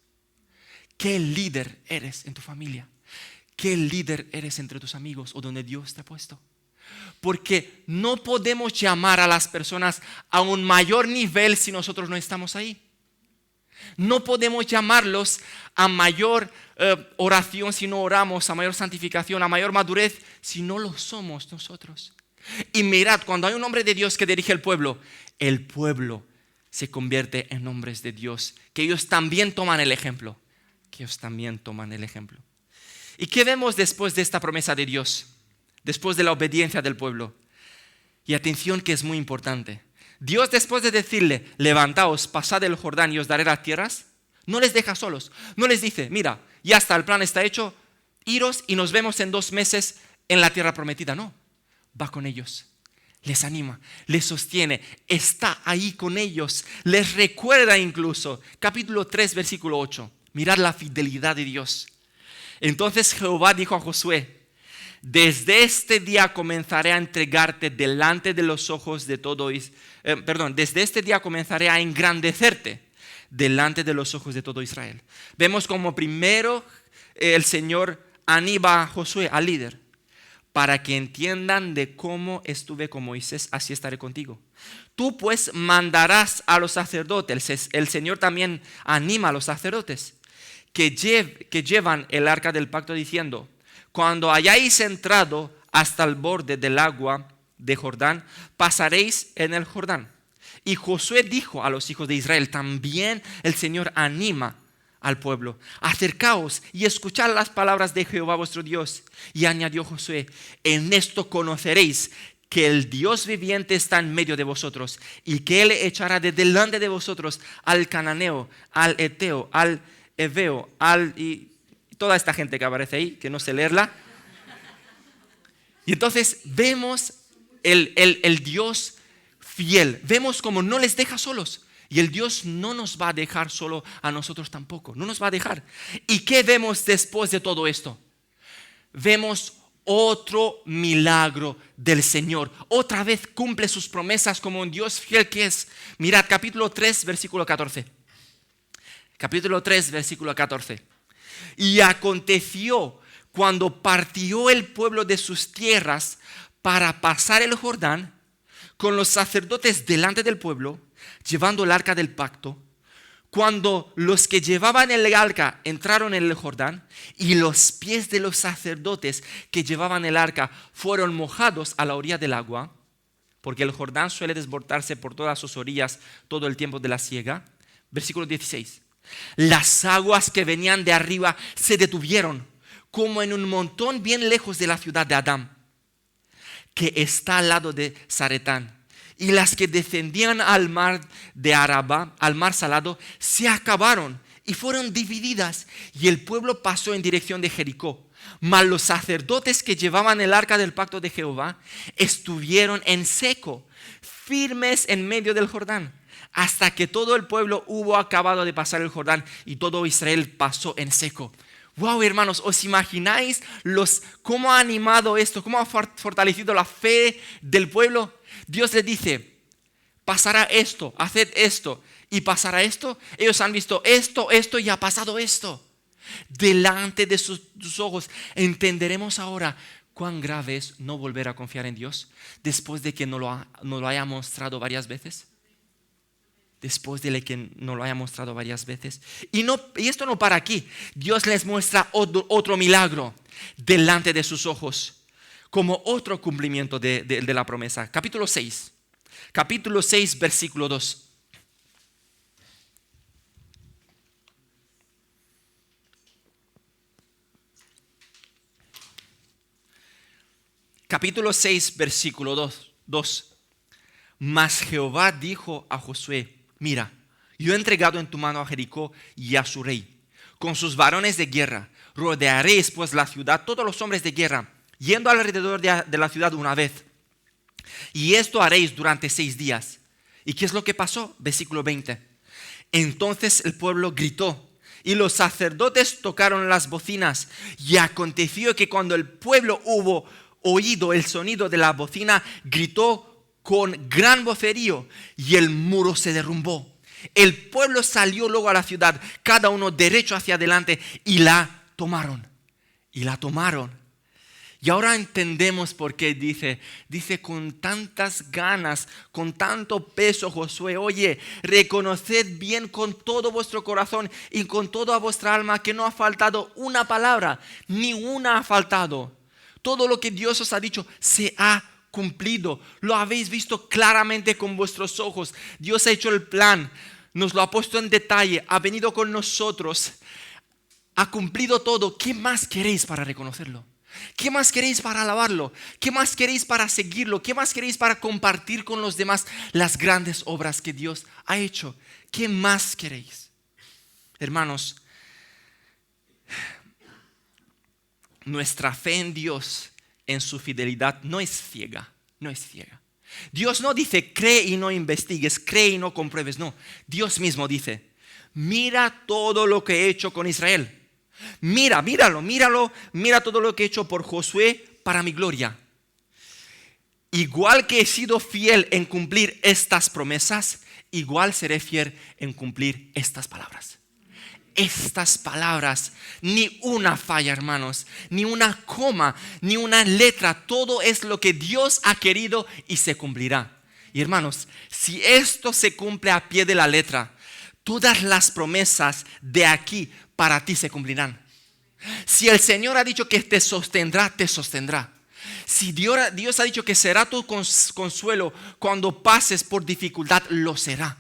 [SPEAKER 1] ¿Qué líder eres en tu familia? ¿Qué líder eres entre tus amigos o donde Dios te ha puesto? Porque no podemos llamar a las personas a un mayor nivel si nosotros no estamos ahí. No podemos llamarlos a mayor oración si no oramos, a mayor santificación, a mayor madurez si no lo somos nosotros. Y mirad, cuando hay un hombre de Dios que dirige el pueblo se convierte en hombres de Dios, que ellos también toman el ejemplo. ¿Y qué vemos después de esta promesa de Dios? Después de la obediencia del pueblo. Y atención que es muy importante. Dios, después de decirle, levantaos, pasad el Jordán y os daré las tierras, no les deja solos. No les dice, mira, ya está, el plan está hecho, iros y nos vemos en 2 meses en la tierra prometida. No, va con ellos, les anima, les sostiene, está ahí con ellos, les recuerda incluso. Capítulo 3, versículo 8. Mirad la fidelidad de Dios. Entonces Jehová dijo a Josué, desde este día comenzaré a entregarte delante de los ojos de todo desde este día comenzaré a engrandecerte delante de los ojos de todo Israel. Vemos como primero el Señor anima a Josué, al líder, para que entiendan de cómo estuve con Moisés, así estaré contigo. Tú pues mandarás a los sacerdotes, el Señor también anima a los sacerdotes, que llevan el arca del pacto diciendo, cuando hayáis entrado hasta el borde del agua de Jordán, pasaréis en el Jordán. Y Josué dijo a los hijos de Israel, también el Señor anima al pueblo, acercaos y escuchad las palabras de Jehová vuestro Dios. Y añadió Josué, en esto conoceréis que el Dios viviente está en medio de vosotros y que Él echará de delante de vosotros al cananeo, al eteo, al heveo, y toda esta gente que aparece ahí, que no sé leerla. Y entonces vemos el Dios fiel. Vemos como no les deja solos. Y el Dios no nos va a dejar solo a nosotros tampoco. No nos va a dejar. ¿Y qué vemos después de todo esto? Vemos otro milagro del Señor. Otra vez cumple sus promesas como un Dios fiel que es. Mirad, capítulo 3, versículo 14. Capítulo 3, versículo 14. Y aconteció cuando partió el pueblo de sus tierras para pasar el Jordán, con los sacerdotes delante del pueblo, llevando el arca del pacto, cuando los que llevaban el arca entraron en el Jordán y los pies de los sacerdotes que llevaban el arca fueron mojados a la orilla del agua, porque el Jordán suele desbordarse por todas sus orillas todo el tiempo de la siega. Versículo 16. Las aguas que venían de arriba se detuvieron como en un montón bien lejos de la ciudad de Adán, que está al lado de Zaretán. Y las que descendían al mar de Araba, al mar salado, se acabaron y fueron divididas. Y el pueblo pasó en dirección de Jericó. Mas los sacerdotes que llevaban el arca del pacto de Jehová estuvieron en seco, firmes en medio del Jordán, hasta que todo el pueblo hubo acabado de pasar el Jordán y todo Israel pasó en seco. Wow, hermanos, ¿os imagináis cómo ha animado esto? ¿Cómo ha fortalecido la fe del pueblo? Dios les dice, pasará esto, haced esto y pasará esto. Ellos han visto esto y ha pasado esto. Delante de sus ojos entenderemos ahora cuán grave es no volver a confiar en Dios después de que nos lo haya mostrado varias veces. Después de que nos lo haya mostrado varias veces. Y esto no para aquí. Dios les muestra otro milagro delante de sus ojos, como otro cumplimiento de la promesa. Capítulo 6, versículo 2. Capítulo 6, versículo 2. Mas Jehová dijo a Josué, mira, yo he entregado en tu mano a Jericó y a su rey, con sus varones de guerra. Rodearéis pues la ciudad, todos los hombres de guerra, yendo alrededor de la ciudad una vez. Y esto haréis durante 6 días. ¿Y qué es lo que pasó? Versículo 20. Entonces el pueblo gritó y los sacerdotes tocaron las bocinas. Y aconteció que cuando el pueblo hubo oído el sonido de la bocina, gritó con gran vocerío y el muro se derrumbó. El pueblo salió luego a la ciudad, cada uno derecho hacia adelante, y la tomaron. Y ahora entendemos por qué dice con tantas ganas, con tanto peso Josué, oye, reconoced bien con todo vuestro corazón y con toda vuestra alma que no ha faltado una palabra, ni una ha faltado. Todo lo que Dios os ha dicho se ha cumplido. Lo habéis visto claramente con vuestros ojos. Dios ha hecho el plan, nos lo ha puesto en detalle, ha venido con nosotros, ha cumplido todo. ¿Qué más queréis para reconocerlo? ¿Qué más queréis para alabarlo? ¿Qué más queréis para seguirlo? ¿Qué más queréis para compartir con los demás las grandes obras que Dios ha hecho? ¿Qué más queréis? Hermanos, nuestra fe en Dios, en su fidelidad, no es ciega. Dios no dice, cree y no investigues, cree y no compruebes. No, Dios mismo dice, mira todo lo que he hecho con Israel. Mira todo lo que he hecho por Josué para mi gloria. Igual que he sido fiel en cumplir estas promesas, igual seré fiel en cumplir estas palabras. Estas palabras, ni una falla, hermanos, ni una coma, ni una letra, todo es lo que Dios ha querido y se cumplirá. Y hermanos, si esto se cumple a pie de la letra, todas las promesas de aquí para ti se cumplirán. Si el Señor ha dicho que te sostendrá, te sostendrá. Si Dios ha dicho que será tu consuelo cuando pases por dificultad, lo será.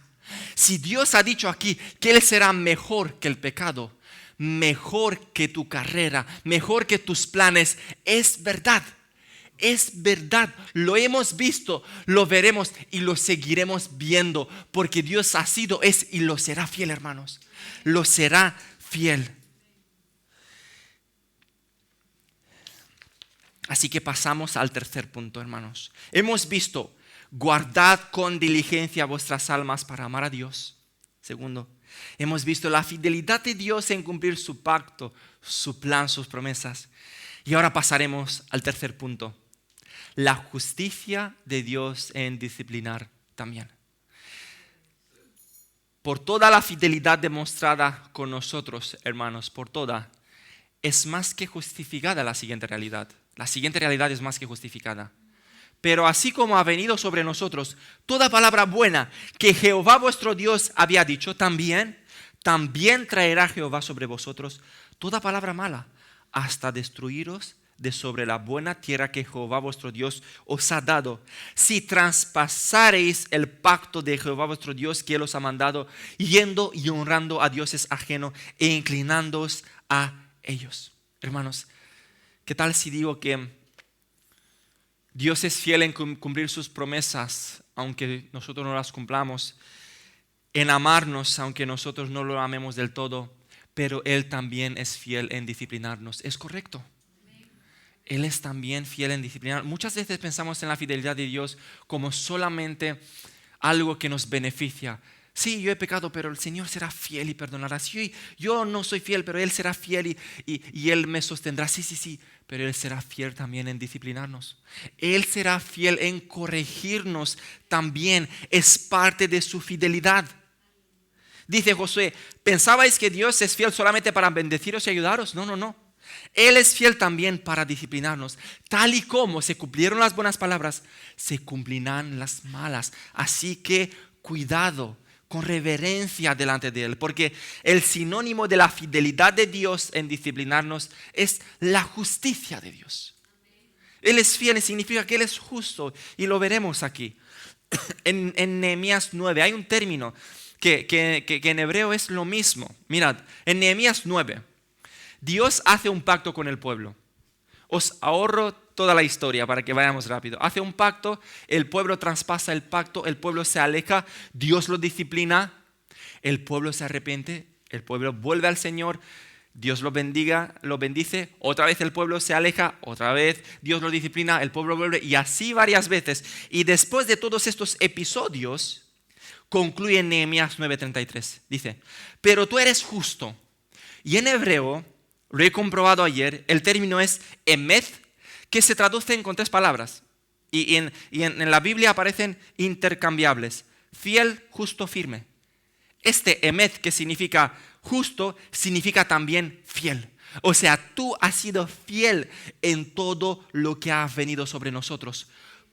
[SPEAKER 1] Si Dios ha dicho aquí que Él será mejor que el pecado, mejor que tu carrera, mejor que tus planes, es verdad. Es verdad, lo hemos visto, lo veremos y lo seguiremos viendo, porque Dios ha sido, es y lo será fiel, hermanos. Lo será fiel. Así que pasamos al tercer punto, hermanos. Hemos visto, guardad con diligencia vuestras almas para amar a Dios. Segundo, hemos visto la fidelidad de Dios en cumplir su pacto, su plan, sus promesas. Y ahora pasaremos al tercer punto. La justicia de Dios en disciplinar también. Por toda la fidelidad demostrada con nosotros, hermanos, por toda, es más que justificada la siguiente realidad. La siguiente realidad es más que justificada. Pero así como ha venido sobre nosotros toda palabra buena que Jehová vuestro Dios había dicho, también traerá Jehová sobre vosotros toda palabra mala, hasta destruiros de sobre la buena tierra que Jehová vuestro Dios os ha dado, si traspasareis el pacto de Jehová vuestro Dios que Él os ha mandado, yendo y honrando a dioses ajenos e inclinándoos a ellos. Hermanos, ¿qué tal si digo que Dios es fiel en cumplir sus promesas, aunque nosotros no las cumplamos, en amarnos, aunque nosotros no lo amemos del todo, pero Él también es fiel en disciplinarnos? Es correcto. Él es también fiel en disciplinar. Muchas veces pensamos en la fidelidad de Dios como solamente algo que nos beneficia. Sí, yo he pecado, pero el Señor será fiel y perdonará. Sí, yo no soy fiel, pero Él será fiel y Él me sostendrá. Sí, pero Él será fiel también en disciplinarnos. Él será fiel en corregirnos también. Es parte de su fidelidad. Dice Josué, ¿pensabais que Dios es fiel solamente para bendeciros y ayudaros? No. Él es fiel también para disciplinarnos. Tal y como se cumplieron las buenas palabras, se cumplirán las malas. Así que cuidado, con reverencia delante de Él. Porque el sinónimo de la fidelidad de Dios en disciplinarnos es la justicia de Dios. Él es fiel y significa que Él es justo. Y lo veremos aquí. En Nehemías 9 hay un término que en hebreo es lo mismo. Mirad, en Nehemías 9. Dios hace un pacto con el pueblo. Os ahorro toda la historia para que vayamos rápido. Hace un pacto, el pueblo traspasa el pacto, el pueblo se aleja, Dios lo disciplina, el pueblo se arrepiente, el pueblo vuelve al Señor, Dios lo bendiga, lo bendice, otra vez el pueblo se aleja, otra vez Dios lo disciplina, el pueblo vuelve y así varias veces. Y después de todos estos episodios, concluye Nehemías 9:33. Dice, pero tú eres justo. Y en hebreo, lo he comprobado ayer, el término es emet, que se traducen con 3 palabras. Y en la Biblia aparecen intercambiables. Fiel, justo, firme. Este emet, que significa justo, significa también fiel. O sea, tú has sido fiel en todo lo que ha venido sobre nosotros.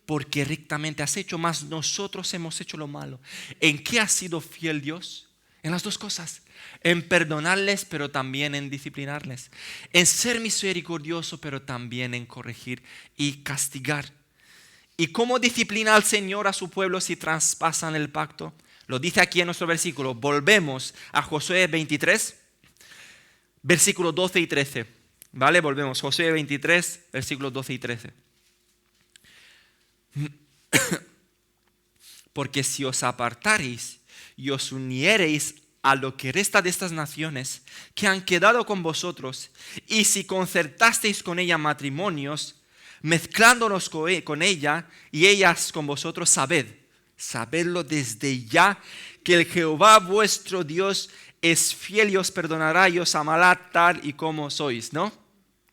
[SPEAKER 1] Porque rectamente has hecho, más nosotros hemos hecho lo malo. ¿En qué ha sido fiel Dios? En las 2 cosas. En perdonarles, pero también en disciplinarles. En ser misericordioso, pero también en corregir y castigar. ¿Y cómo disciplina al Señor a su pueblo si traspasan el pacto? Lo dice aquí en nuestro versículo. Volvemos a Josué 23, versículos 12 y 13. ¿Vale? Volvemos. Josué 23, versículos 12 y 13. Porque si os apartareis y os uniereis a lo que resta de estas naciones que han quedado con vosotros, y si concertasteis con ella matrimonios, mezclándonos con ella y ellas con vosotros, sabedlo desde ya, que el Jehová vuestro Dios es fiel y os perdonará y os amará tal y como sois, ¿no?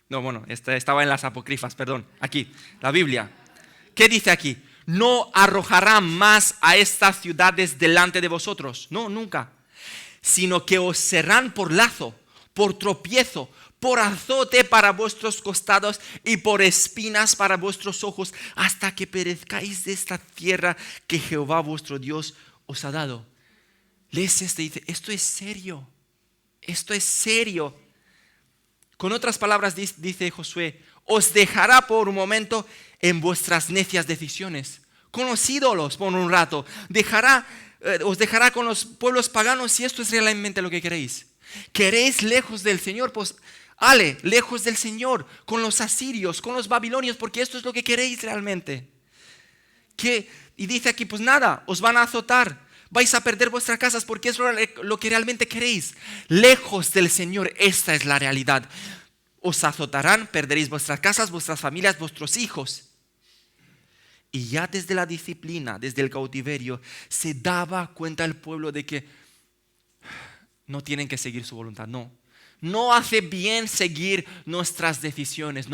[SPEAKER 1] No, bueno, estaba en las apócrifas, perdón, aquí, la Biblia. ¿Qué dice aquí? No arrojará más a estas ciudades delante de vosotros, no, nunca. Sino que os serán por lazo, por tropiezo, por azote para vuestros costados y por espinas para vuestros ojos, hasta que perezcáis de esta tierra que Jehová vuestro Dios os ha dado. Lees y dice, esto es serio, esto es serio. Con otras palabras dice Josué, os dejará por un momento en vuestras necias decisiones, con los ídolos por un rato, os dejará con los pueblos paganos si esto es realmente lo que queréis. ¿Queréis lejos del Señor? Pues lejos del Señor, con los asirios, con los babilonios, porque esto es lo que queréis realmente. Y dice aquí, pues nada, os van a azotar, vais a perder vuestras casas porque es lo que realmente queréis. Lejos del Señor, esta es la realidad. Os azotarán, perderéis vuestras casas, vuestras familias, vuestros hijos. Y ya desde la disciplina, desde el cautiverio, se daba cuenta el pueblo de que no tienen que seguir su voluntad, no hace bien seguir nuestras decisiones,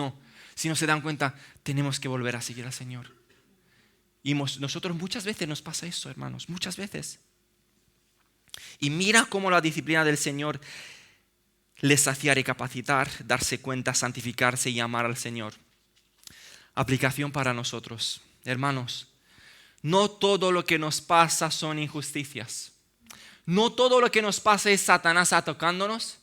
[SPEAKER 1] sino se dan cuenta, tenemos que volver a seguir al Señor. Y nosotros muchas veces nos pasa eso, hermanos, muchas veces. Y mira cómo la disciplina del Señor les hacía recapacitar, darse cuenta, santificarse y amar al Señor. Aplicación para nosotros. Hermanos, no todo lo que nos pasa son injusticias. No todo lo que nos pasa es Satanás atacándonos.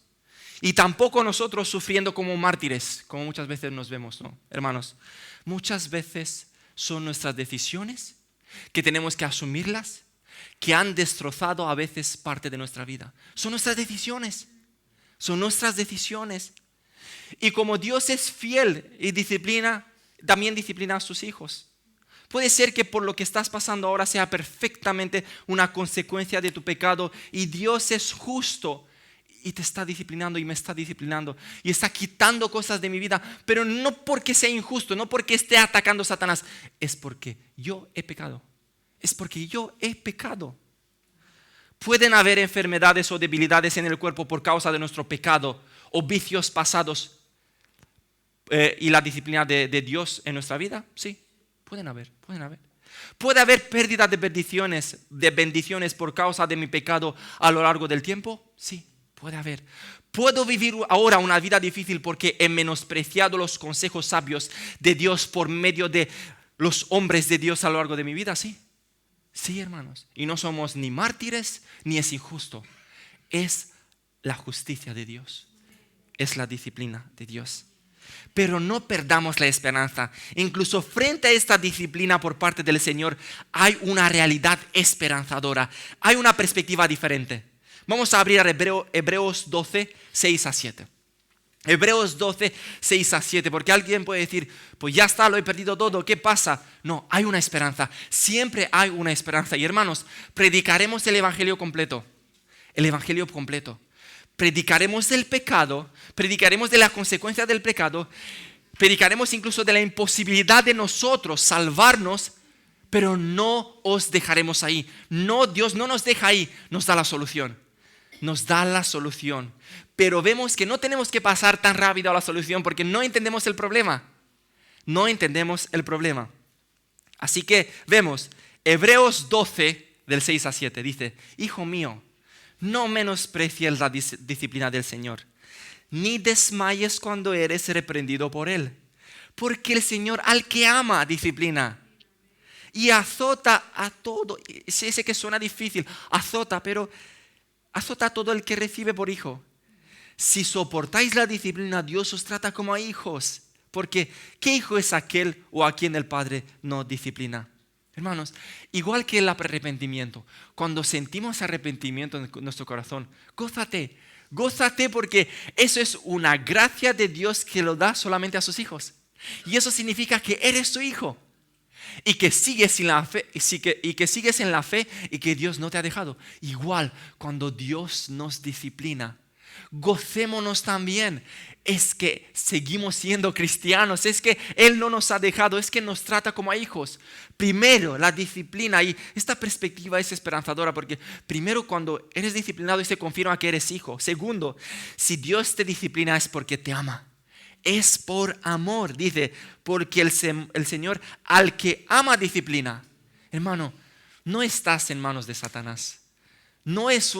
[SPEAKER 1] Y tampoco nosotros sufriendo como mártires, como muchas veces nos vemos, ¿no? Hermanos, muchas veces son nuestras decisiones que tenemos que asumirlas, que han destrozado a veces parte de nuestra vida. Son nuestras decisiones. Son nuestras decisiones. Y como Dios es fiel y disciplina, también disciplina a sus hijos. Puede ser que por lo que estás pasando ahora sea perfectamente una consecuencia de tu pecado y Dios es justo y te está disciplinando y me está disciplinando y está quitando cosas de mi vida, pero no porque sea injusto, no porque esté atacando a Satanás, es porque yo he pecado. Es porque yo he pecado. Pueden haber enfermedades o debilidades en el cuerpo por causa de nuestro pecado o vicios pasados y la disciplina de Dios en nuestra vida. Sí, pueden haber. ¿Puede haber pérdida de bendiciones por causa de mi pecado a lo largo del tiempo? Sí, puede haber. ¿Puedo vivir ahora una vida difícil porque he menospreciado los consejos sabios de Dios por medio de los hombres de Dios a lo largo de mi vida? Sí. Sí, hermanos. Y no somos ni mártires ni es injusto. Es la justicia de Dios. Es la disciplina de Dios. Pero no perdamos la esperanza. Incluso frente a esta disciplina por parte del Señor hay una realidad esperanzadora. Hay una perspectiva diferente. Vamos a abrir Hebreos 12, 6 a 7. Hebreos 12, 6 a 7, porque alguien puede decir, pues ya está, lo he perdido todo, ¿qué pasa? No, hay una esperanza, siempre hay una esperanza. Y hermanos, predicaremos el Evangelio completo, predicaremos del pecado, predicaremos de la consecuencia del pecado, predicaremos incluso de la imposibilidad de nosotros salvarnos, pero no os dejaremos ahí. No, Dios no nos deja ahí, nos da la solución. Pero vemos que no tenemos que pasar tan rápido a la solución porque no entendemos el problema. Así que vemos, Hebreos 12, del 6 a 7, dice, Hijo mío, no menosprecies la disciplina del Señor, ni desmayes cuando eres reprendido por Él. Porque el Señor al que ama disciplina y azota a todo. Sé que suena difícil, pero azota a todo el que recibe por hijo. Si soportáis la disciplina, Dios os trata como a hijos. Porque ¿qué hijo es aquel o a quien el Padre no disciplina? Hermanos, igual que el arrepentimiento, cuando sentimos arrepentimiento en nuestro corazón, gózate porque eso es una gracia de Dios que lo da solamente a sus hijos. Y eso significa que eres su hijo. Y que sigues en la fe, y que Dios no te ha dejado. Igual, cuando Dios nos disciplina, gocémonos también. Es que seguimos siendo cristianos, es que Él no nos ha dejado, es que nos trata como a hijos. Primero, la disciplina, y esta perspectiva es esperanzadora porque primero, cuando eres disciplinado, se confirma que eres hijo. Segundo, si Dios te disciplina es porque te ama. Es por amor, dice, porque el Señor al que ama disciplina. Hermano, no estás en manos de Satanás. No es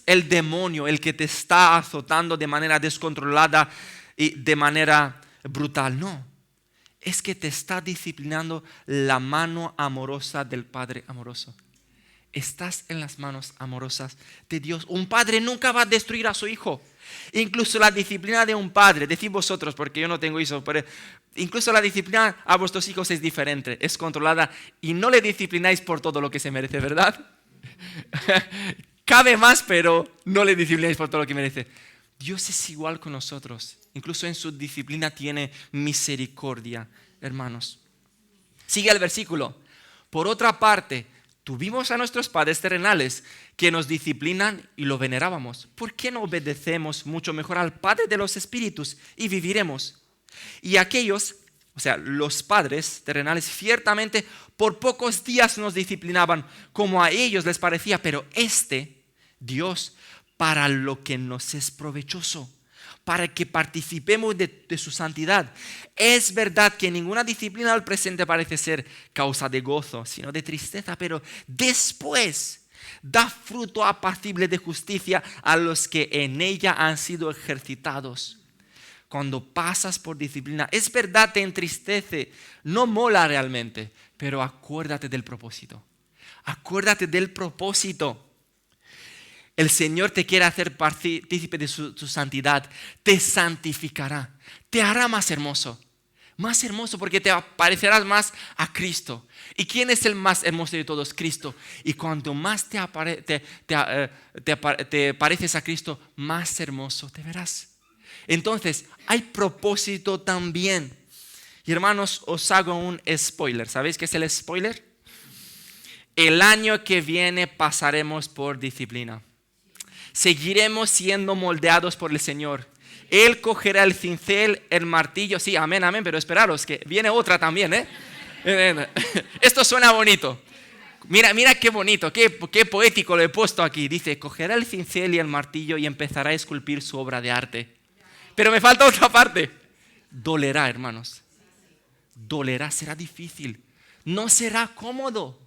[SPEAKER 1] el demonio el que te está azotando de manera descontrolada y de manera brutal. No, es que te está disciplinando la mano amorosa del Padre amoroso. Estás en las manos amorosas de Dios. Un padre nunca va a destruir a su hijo. Incluso la disciplina de un padre, decid vosotros porque yo no tengo hijos, pero incluso la disciplina a vuestros hijos es diferente, es controlada y no le disciplináis por todo lo que se merece, ¿verdad? Cabe más, pero no le disciplináis por todo lo que merece. Dios es igual con nosotros, incluso en su disciplina tiene misericordia, hermanos. Sigue el versículo. Por otra parte, tuvimos a nuestros padres terrenales que nos disciplinan y lo venerábamos. ¿Por qué no obedecemos mucho mejor al Padre de los Espíritus y viviremos? Y aquellos, o sea, los padres terrenales, ciertamente por pocos días nos disciplinaban como a ellos les parecía, pero Dios, para lo que nos es provechoso, para que participemos de su santidad. Es verdad que ninguna disciplina al presente parece ser causa de gozo, sino de tristeza, pero después da fruto apacible de justicia a los que en ella han sido ejercitados. Cuando pasas por disciplina, es verdad, te entristece, no mola realmente, pero acuérdate del propósito. Acuérdate del propósito. El Señor te quiere hacer partícipe de su santidad, te santificará, te hará más hermoso porque te parecerás más a Cristo. ¿Y quién es el más hermoso de todos? Cristo. Y cuanto más te pareces a Cristo, más hermoso te verás. Entonces, hay propósito también. Y hermanos, os hago un spoiler. ¿Sabéis qué es el spoiler? El año que viene pasaremos por disciplina. seguiremos siendo moldeados por el Señor. Él cogerá el cincel, el martillo. Sí, amén, amén, pero esperaros que viene otra también, ¿eh? Esto suena bonito. Mira qué bonito, qué poético lo he puesto aquí. Dice, cogerá el cincel y el martillo y empezará a esculpir su obra de arte. Pero me falta otra parte. Dolerá, hermanos. Dolerá, será difícil. No será cómodo.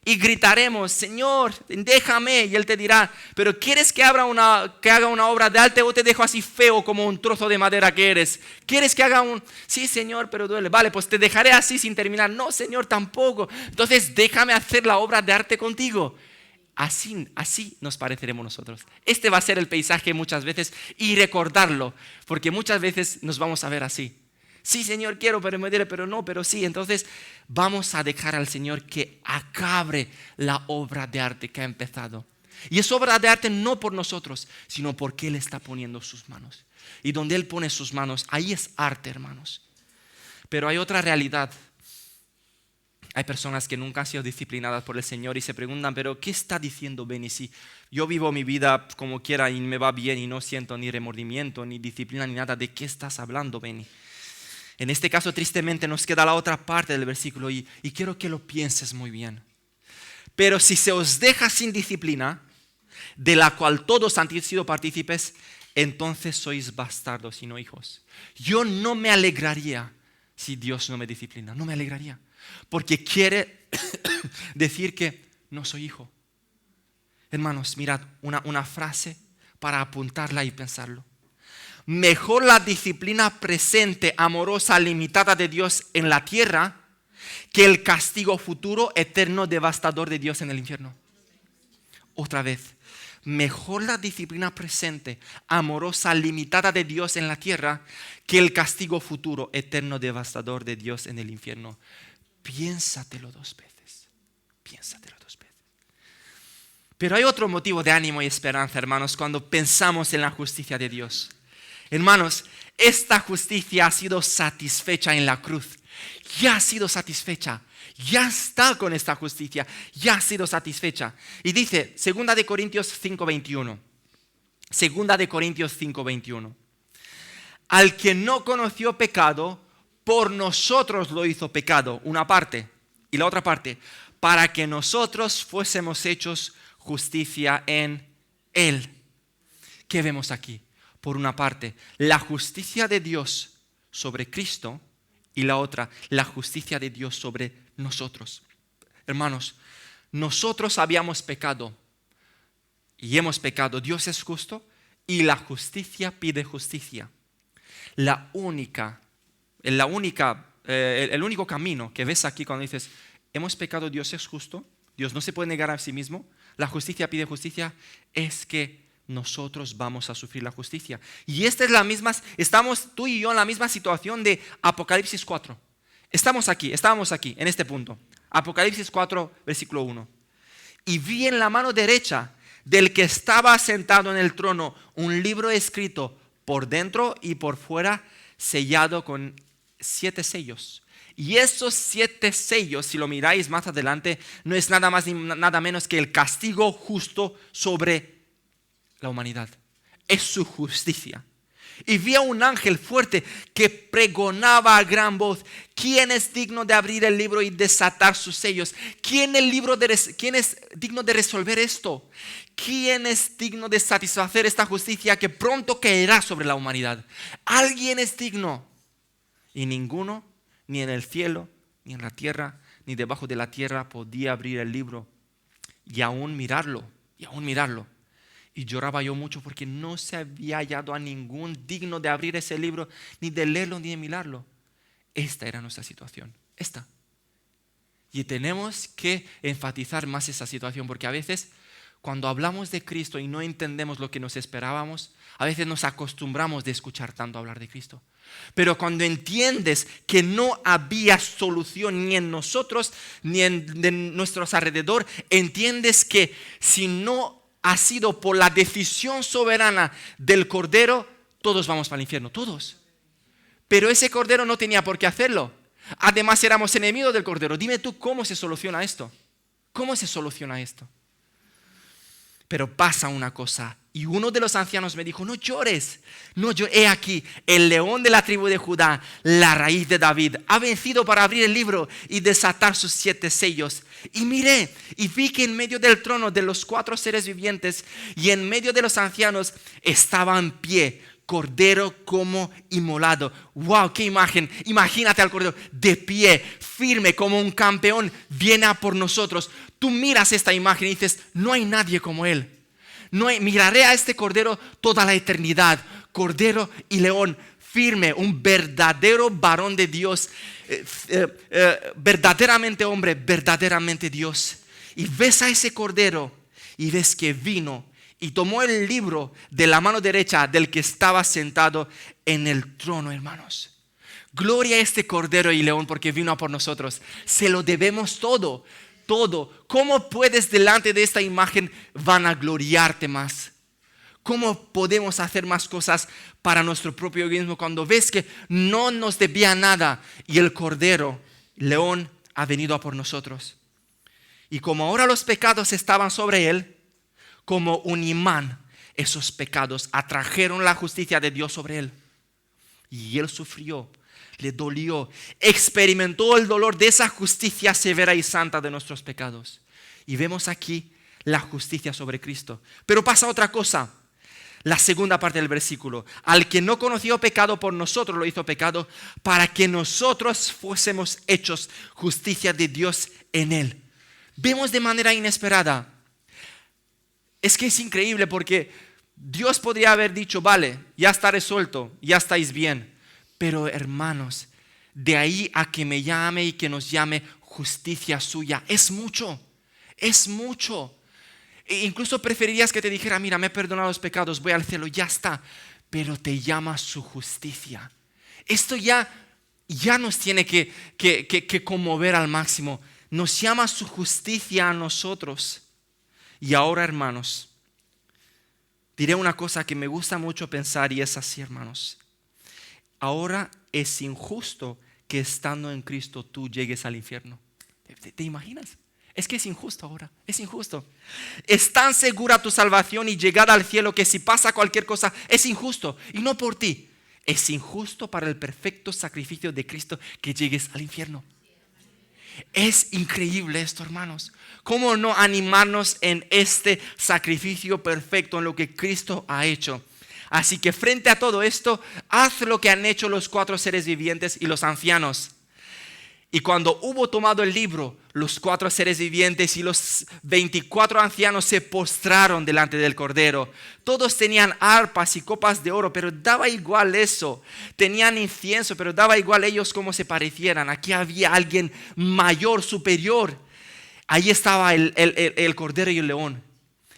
[SPEAKER 1] Y gritaremos, Señor, déjame. Y Él te dirá, pero ¿quieres que haga una obra de arte o te dejo así feo como un trozo de madera que eres? ¿Quieres que haga Sí, Señor, pero duele. Vale, pues te dejaré así sin terminar. No, Señor, tampoco. Entonces déjame hacer la obra de arte contigo. Así nos pareceremos nosotros. Este va a ser el paisaje muchas veces y recordarlo, porque muchas veces nos vamos a ver así. Sí, Señor, quiero, pero me diré, pero no, pero sí. Entonces vamos a dejar al Señor que acabe la obra de arte que ha empezado. Y es obra de arte no por nosotros, sino porque Él está poniendo sus manos. Y donde Él pone sus manos, ahí es arte, hermanos. Pero hay otra realidad. Hay personas que nunca han sido disciplinadas por el Señor y se preguntan, pero ¿qué está diciendo Benny? Si yo vivo mi vida como quiera y me va bien y no siento ni remordimiento, ni disciplina, ni nada, ¿de qué estás hablando, Benny? En este caso, tristemente, nos queda la otra parte del versículo y quiero que lo pienses muy bien. Pero si se os deja sin disciplina, de la cual todos han sido partícipes, entonces sois bastardos y no hijos. Yo no me alegraría si Dios no me disciplina, no me alegraría. Porque quiere decir que no soy hijo. Hermanos, mirad una frase para apuntarla y pensarlo. Mejor la disciplina presente, amorosa, limitada de Dios en la tierra que el castigo futuro, eterno, devastador de Dios en el infierno. Otra vez, mejor la disciplina presente, amorosa, limitada de Dios en la tierra que el castigo futuro, eterno, devastador de Dios en el infierno. Piénsatelo dos veces. Piénsatelo dos veces. Pero hay otro motivo de ánimo y esperanza, hermanos, cuando pensamos en la justicia de Dios. Hermanos, esta justicia ha sido satisfecha en la cruz. Ya ha sido satisfecha. Ya está con esta justicia. Ya ha sido satisfecha. Y dice, 2 de Corintios 5:21. 2 de Corintios 5:21. Al que no conoció pecado, por nosotros lo hizo pecado. Una parte. Y la otra parte. Para que nosotros fuésemos hechos justicia en Él. ¿Qué vemos aquí? Por una parte, la justicia de Dios sobre Cristo y la otra, la justicia de Dios sobre nosotros. Hermanos, nosotros habíamos pecado y hemos pecado. Dios es justo y la justicia pide justicia. El único camino que ves aquí cuando dices, hemos pecado, Dios es justo, Dios no se puede negar a sí mismo, la justicia pide justicia, es que nosotros vamos a sufrir la justicia. Y esta es la misma, estamos tú y yo en la misma situación de Apocalipsis 4. Estábamos aquí, en este punto. Apocalipsis 4, versículo 1. Y vi en la mano derecha del que estaba sentado en el trono un libro escrito por dentro y por fuera, sellado con 7 sellos. Y esos 7 sellos, si lo miráis más adelante, no es nada más ni nada menos que el castigo justo sobre la humanidad. Es su justicia. Y vi a un ángel fuerte que pregonaba a gran voz: ¿quién es digno de abrir el libro y desatar sus sellos? ¿Quién es digno de resolver esto? ¿Quién es digno de satisfacer esta justicia que pronto caerá sobre la humanidad? Alguien es digno. Y ninguno, ni en el cielo, ni en la tierra, ni debajo de la tierra, podía abrir el libro y aún mirarlo. Y lloraba yo mucho porque no se había hallado a ningún digno de abrir ese libro, ni de leerlo, ni de mirarlo. Esta era nuestra situación. Esta. Y tenemos que enfatizar más esa situación, porque a veces cuando hablamos de Cristo y no entendemos lo que nos esperábamos, a veces nos acostumbramos de escuchar tanto hablar de Cristo. Pero cuando entiendes que no había solución ni en nosotros, ni en nuestros alrededor, entiendes que si no ha sido por la decisión soberana del Cordero, todos vamos para el infierno, todos. Pero ese Cordero no tenía por qué hacerlo. Además éramos enemigos del Cordero. Dime tú, ¿cómo se soluciona esto? ¿Cómo se soluciona esto? Pero pasa una cosa. Y uno de los ancianos me dijo, no llores, no llores. He aquí, el león de la tribu de Judá, la raíz de David, ha vencido para abrir el libro y desatar sus 7 sellos. Y miré y vi que en medio del trono de los 4 seres vivientes y en medio de los ancianos estaba en pie cordero como inmolado. Wow, qué imagen. Imagínate al cordero de pie, firme como un campeón, viene a por nosotros. Tú miras esta imagen y dices, no hay nadie como él. Miraré a este cordero toda la eternidad. Cordero y león, firme, un verdadero varón de Dios, verdaderamente hombre, verdaderamente Dios. Y ves a ese cordero y ves que vino y tomó el libro de la mano derecha del que estaba sentado en el trono, hermanos. Gloria a este cordero y león porque vino a por nosotros. Se lo debemos todo. Todo. ¿Cómo puedes delante de esta imagen vanagloriarte más? ¿Cómo podemos hacer más cosas para nuestro propio egoísmo cuando ves que no nos debía nada y el cordero, león, ha venido a por nosotros? Y como ahora los pecados estaban sobre él, como un imán, esos pecados atrajeron la justicia de Dios sobre él. Y él sufrió. Le dolió, experimentó el dolor de esa justicia severa y santa de nuestros pecados. Y vemos aquí la justicia sobre Cristo. Pero pasa otra cosa. La segunda parte del versículo. Al que no conoció pecado, por nosotros lo hizo pecado, para que nosotros fuésemos hechos justicia de Dios en él. Vemos de manera inesperada. Es que es increíble porque Dios podría haber dicho, vale, ya está resuelto, ya estáis bien. Pero hermanos, de ahí a que me llame y que nos llame justicia suya, es mucho, es mucho. E incluso preferirías que te dijera, mira, me he perdonado los pecados, voy al cielo, ya está. Pero te llama su justicia. Esto ya nos tiene que conmover al máximo. Nos llama su justicia a nosotros. Y ahora, hermanos, diré una cosa que me gusta mucho pensar y es así, hermanos. Ahora es injusto que estando en Cristo tú llegues al infierno. ¿Te imaginas? Es que es injusto ahora, es injusto. Es tan segura tu salvación y llegada al cielo que si pasa cualquier cosa es injusto. Y no por ti, es injusto para el perfecto sacrificio de Cristo que llegues al infierno. Es increíble esto, hermanos. ¿Cómo no animarnos en este sacrificio perfecto, en lo que Cristo ha hecho? Así que frente a todo esto, haz lo que han hecho los 4 seres vivientes y los ancianos. Y cuando hubo tomado el libro, los 4 seres vivientes y los 24 ancianos se postraron delante del Cordero. Todos tenían arpas y copas de oro, pero daba igual eso. Tenían incienso, pero daba igual ellos cómo se parecieran. Aquí había alguien mayor, superior. Ahí estaba el Cordero y el león.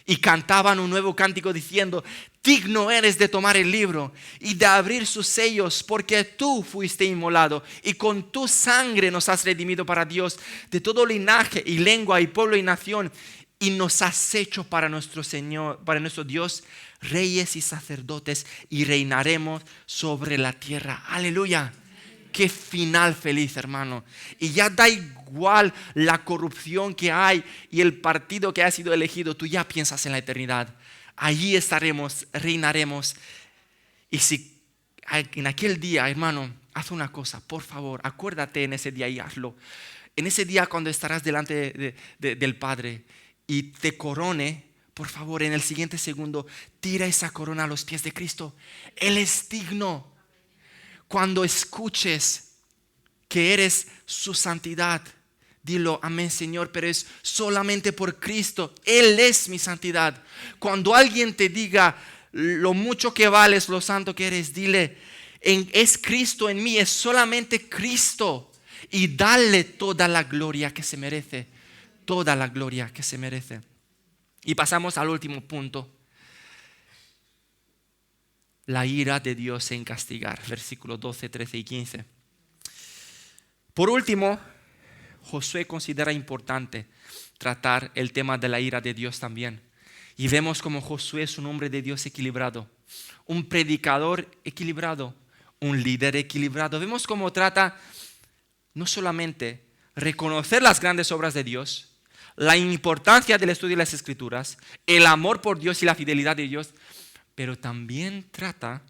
[SPEAKER 1] Y cantaban un nuevo cántico diciendo, digno eres de tomar el libro y de abrir sus sellos, porque tú fuiste inmolado y con tu sangre nos has redimido para Dios de todo linaje y lengua y pueblo y nación, y nos has hecho para nuestro Señor, para nuestro Dios, reyes y sacerdotes, y reinaremos sobre la tierra. Aleluya. Qué final feliz, hermano. Y ya da igual la corrupción que hay y el partido que ha sido elegido. Tú ya piensas en la eternidad. Allí estaremos, reinaremos. Y si en aquel día, hermano, haz una cosa, por favor, acuérdate en ese día y hazlo. En ese día cuando estarás delante del Padre y te corone, por favor, en el siguiente segundo, tira esa corona a los pies de Cristo. Él es digno. Cuando escuches que eres su santidad, dilo, amén, Señor, pero es solamente por Cristo. Él es mi santidad. Cuando alguien te diga lo mucho que vales, lo santo que eres, dile, es Cristo en mí, es solamente Cristo. Y dale toda la gloria que se merece. Toda la gloria que se merece. Y pasamos al último punto. La ira de Dios en castigar. Versículos 12, 13 y 15. Por último, Josué considera importante tratar el tema de la ira de Dios también. Y vemos como Josué es un hombre de Dios equilibrado. Un predicador equilibrado. Un líder equilibrado. Vemos cómo trata no solamente reconocer las grandes obras de Dios, la importancia del estudio de las Escrituras, el amor por Dios y la fidelidad de Dios, pero también trata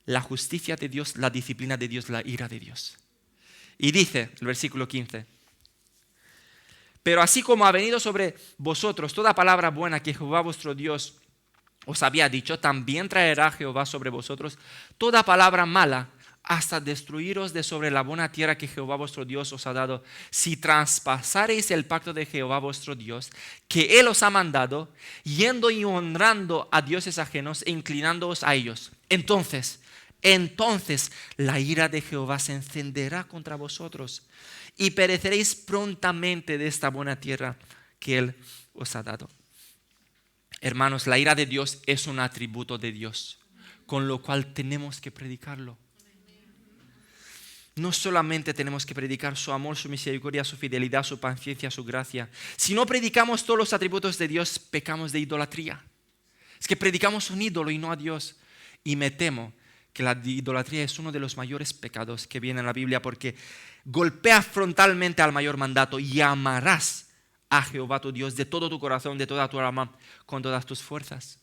[SPEAKER 1] la justicia de Dios, la disciplina de Dios, la ira de Dios. Y dice el versículo 15, pero así como ha venido sobre vosotros toda palabra buena que Jehová vuestro Dios os había dicho, también traerá Jehová sobre vosotros toda palabra mala, hasta destruiros de sobre la buena tierra que Jehová vuestro Dios os ha dado, si traspasareis el pacto de Jehová vuestro Dios, que Él os ha mandado, yendo y honrando a dioses ajenos e inclinándoos a ellos. Entonces la ira de Jehová se encenderá contra vosotros y pereceréis prontamente de esta buena tierra que Él os ha dado. Hermanos, la ira de Dios es un atributo de Dios, con lo cual tenemos que predicarlo. No solamente tenemos que predicar su amor, su misericordia, su fidelidad, su paciencia, su gracia. Si no predicamos todos los atributos de Dios, pecamos de idolatría. Es que predicamos un ídolo y no a Dios. Y me temo que la idolatría es uno de los mayores pecados que viene en la Biblia, porque golpea frontalmente al mayor mandato: y amarás a Jehová tu Dios de todo tu corazón, de toda tu alma, con todas tus fuerzas.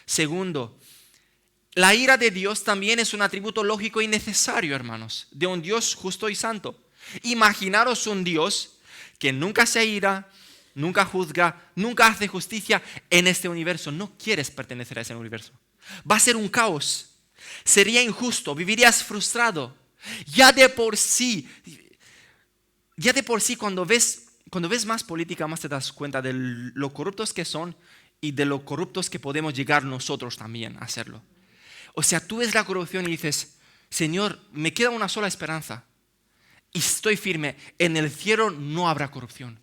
[SPEAKER 1] Segundo, la ira de Dios también es un atributo lógico y necesario, hermanos, de un Dios justo y santo. Imaginaros un Dios que nunca se ira, nunca juzga, nunca hace justicia en este universo. No quieres pertenecer a ese universo. Va a ser un caos. Sería injusto, vivirías frustrado. Ya de por sí cuando ves más política, más te das cuenta de lo corruptos que son y de lo corruptos que podemos llegar nosotros también a hacerlo. O sea, tú ves la corrupción y dices: Señor, me queda una sola esperanza y estoy firme. En el cielo no habrá corrupción.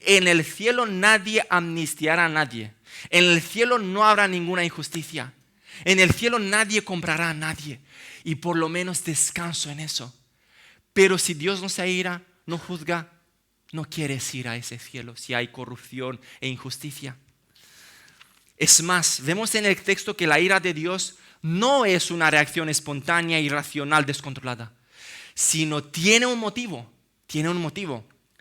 [SPEAKER 1] En el cielo nadie amnistiará a nadie. En el cielo no habrá ninguna injusticia. En el cielo nadie comprará a nadie. Y por lo menos descanso en eso. Pero si Dios no se aira, no juzga, no quieres ir a ese cielo si hay corrupción e injusticia. Es más, vemos en el texto que la ira de Dios no es una reacción espontánea, irracional, descontrolada, sino tiene un motivo.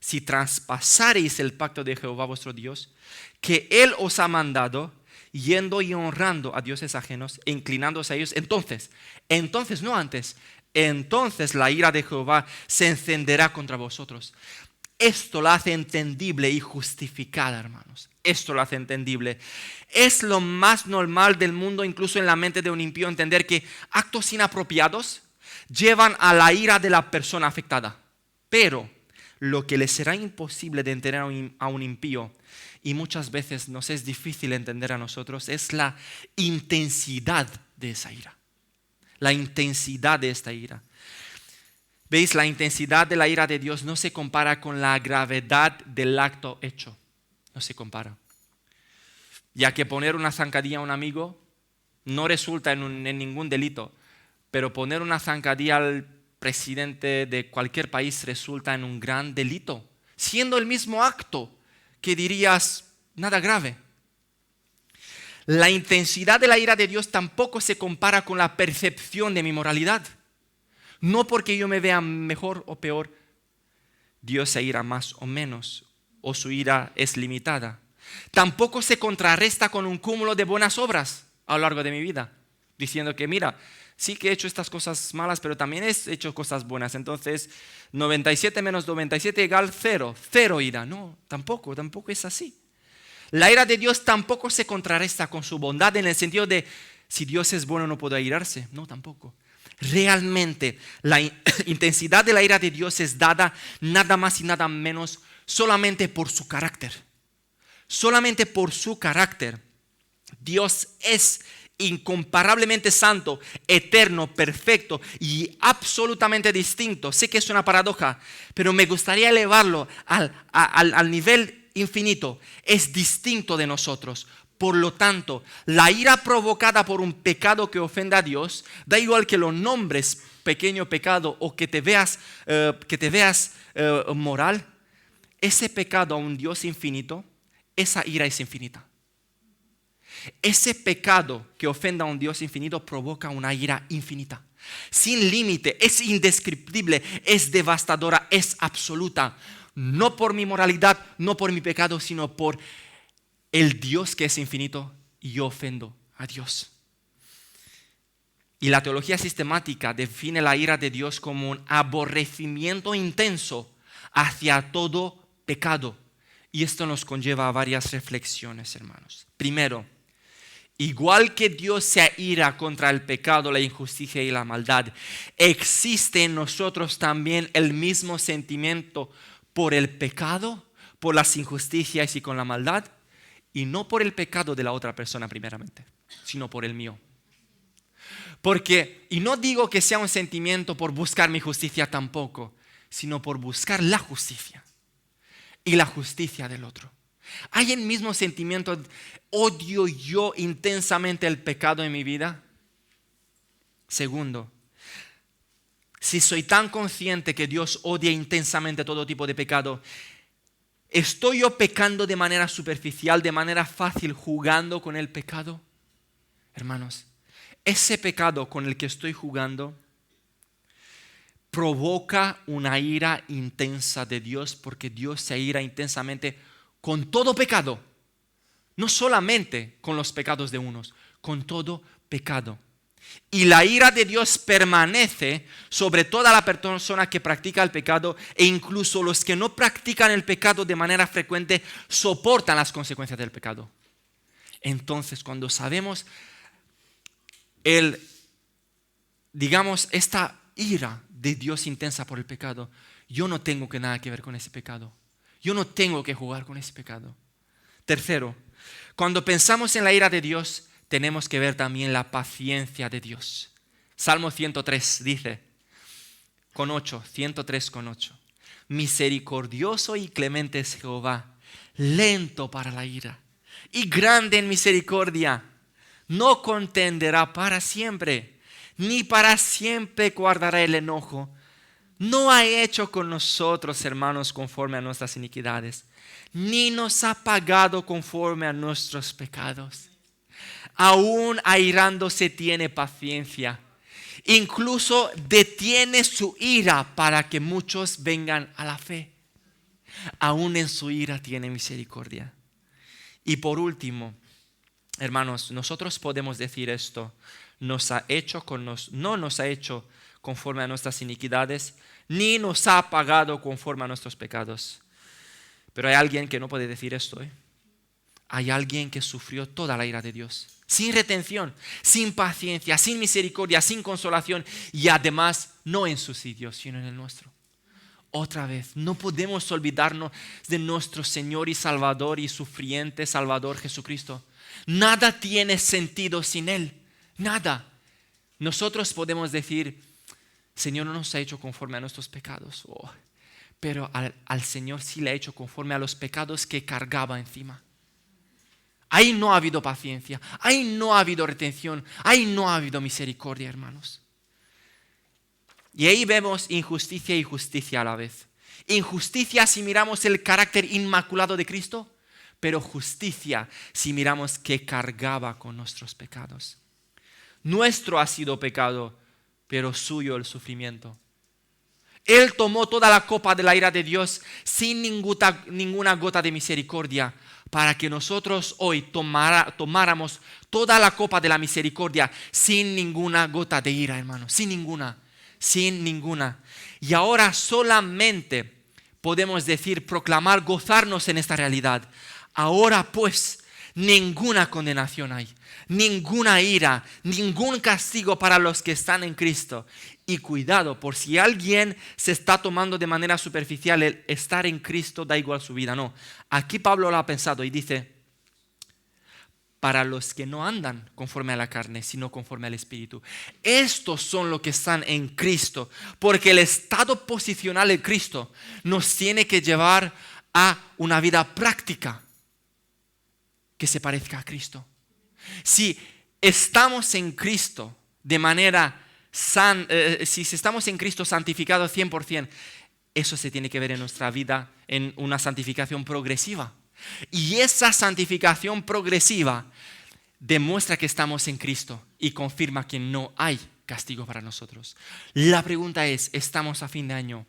[SPEAKER 1] Si traspasareis el pacto de Jehová vuestro Dios, que Él os ha mandado, yendo y honrando a dioses ajenos e inclinándose a ellos, entonces no antes, entonces la ira de Jehová se encenderá contra vosotros. Esto la hace entendible y justificada, hermanos. Esto lo hace entendible. Es lo más normal del mundo, incluso en la mente de un impío, entender que actos inapropiados llevan a la ira de la persona afectada. Pero lo que le será imposible de entender a un impío, y muchas veces nos es difícil entender a nosotros, es la intensidad de esa ira. La intensidad de esta ira. ¿Veis? La intensidad de la ira de Dios no se compara con la gravedad del acto hecho. No se compara. Ya que poner una zancadilla a un amigo no resulta en ningún delito, pero poner una zancadilla al presidente de cualquier país resulta en un gran delito, siendo el mismo acto que dirías nada grave. La intensidad de la ira de Dios tampoco se compara con la percepción de mi moralidad. No porque yo me vea mejor o peor, Dios se ira más o menos, o su ira es limitada. Tampoco se contrarresta con un cúmulo de buenas obras a lo largo de mi vida, diciendo que mira, sí que he hecho estas cosas malas, pero también he hecho cosas buenas. Entonces, 97 menos 97 igual 0. 0 ira. No, tampoco es así. La ira de Dios tampoco se contrarresta con su bondad en el sentido de si Dios es bueno no puede airarse. No, tampoco. Realmente la intensidad de la ira de Dios es dada nada más y nada menos solamente por su carácter. Solamente por su carácter. Dios es incomparablemente santo, eterno, perfecto y absolutamente distinto. Sé que es una paradoja, pero me gustaría elevarlo al nivel infinito. Es distinto de nosotros. Por lo tanto, la ira provocada por un pecado que ofende a Dios, da igual que lo nombres pequeño pecado o que te veas moral, ese pecado a un Dios infinito, esa ira es infinita. Ese pecado que ofende a un Dios infinito provoca una ira infinita, sin límite, es indescriptible, es devastadora, es absoluta. no por mi moralidad, no por mi pecado, sino por el Dios que es infinito, y yo ofendo a Dios. Y la teología sistemática define la ira de Dios como un aborrecimiento intenso hacia todo pecado. Y esto nos conlleva a varias reflexiones, hermanos. Primero, igual que Dios se ira contra el pecado, la injusticia y la maldad, existe en nosotros también el mismo sentimiento por el pecado, por las injusticias y con la maldad, y no por el pecado de la otra persona primeramente, sino por el mío. Y no digo que sea un sentimiento por buscar mi justicia tampoco, sino por buscar la justicia y la justicia del otro. ¿Hay el mismo sentimiento? ¿Odio yo intensamente el pecado en mi vida? Segundo, si soy tan consciente que Dios odia intensamente todo tipo de pecado, ¿estoy yo pecando de manera superficial, de manera fácil, jugando con el pecado? Hermanos, ese pecado con el que estoy jugando provoca una ira intensa de Dios, porque Dios se ira intensamente con todo pecado. No solamente con los pecados de unos, con todo pecado. Y la ira de Dios permanece sobre toda la persona que practica el pecado, e incluso los que no practican el pecado de manera frecuente soportan las consecuencias del pecado. Entonces, cuando sabemos esta ira de Dios intensa por el pecado, yo no tengo nada que ver con ese pecado. Yo no tengo que jugar con ese pecado. Tercero, cuando pensamos en la ira de Dios, tenemos que ver también la paciencia de Dios. Salmo 103 dice, 103 con 8. Misericordioso y clemente es Jehová, lento para la ira y grande en misericordia. No contenderá para siempre, ni para siempre guardará el enojo. No ha hecho con nosotros, hermanos, conforme a nuestras iniquidades, ni nos ha pagado conforme a nuestros pecados. Aún airándose tiene paciencia, incluso detiene su ira para que muchos vengan a la fe. Aún en su ira tiene misericordia. Y por último, hermanos, nosotros podemos decir esto: no nos ha hecho conforme a nuestras iniquidades, ni nos ha pagado conforme a nuestros pecados. Pero hay alguien que no puede decir esto. Hay alguien que sufrió toda la ira de Dios, sin retención, sin paciencia, sin misericordia, sin consolación, y además no en su sitio, sino en el nuestro. Otra vez, no podemos olvidarnos de nuestro Señor y Salvador y sufriente Salvador Jesucristo. Nada tiene sentido sin Él, nada. Nosotros podemos decir: Señor no nos ha hecho conforme a nuestros pecados, pero al Señor sí le ha hecho conforme a los pecados que cargaba encima. Ahí no ha habido paciencia, ahí no ha habido retención, ahí no ha habido misericordia, hermanos. Y ahí vemos injusticia y justicia a la vez. Injusticia si miramos el carácter inmaculado de Cristo, pero justicia si miramos que cargaba con nuestros pecados. Nuestro ha sido pecado, pero suyo el sufrimiento. Él tomó toda la copa de la ira de Dios sin ninguna gota de misericordia, para que nosotros hoy tomáramos toda la copa de la misericordia sin ninguna gota de ira, hermanos, sin ninguna. Y ahora solamente podemos decir, proclamar, gozarnos en esta realidad. Ahora pues, ninguna condenación hay, ninguna ira, ningún castigo para los que están en Cristo. Y cuidado, por si alguien se está tomando de manera superficial el estar en Cristo da igual su vida. No, aquí Pablo lo ha pensado y dice: para los que no andan conforme a la carne, sino conforme al Espíritu. Estos son los que están en Cristo, porque el estado posicional en Cristo nos tiene que llevar a una vida práctica que se parezca a Cristo. Si estamos en Cristo de manera si estamos en Cristo santificados 100%, eso se tiene que ver en nuestra vida en una santificación progresiva. Y esa santificación progresiva demuestra que estamos en Cristo y confirma que no hay castigo para nosotros. La pregunta es: ¿estamos a fin de año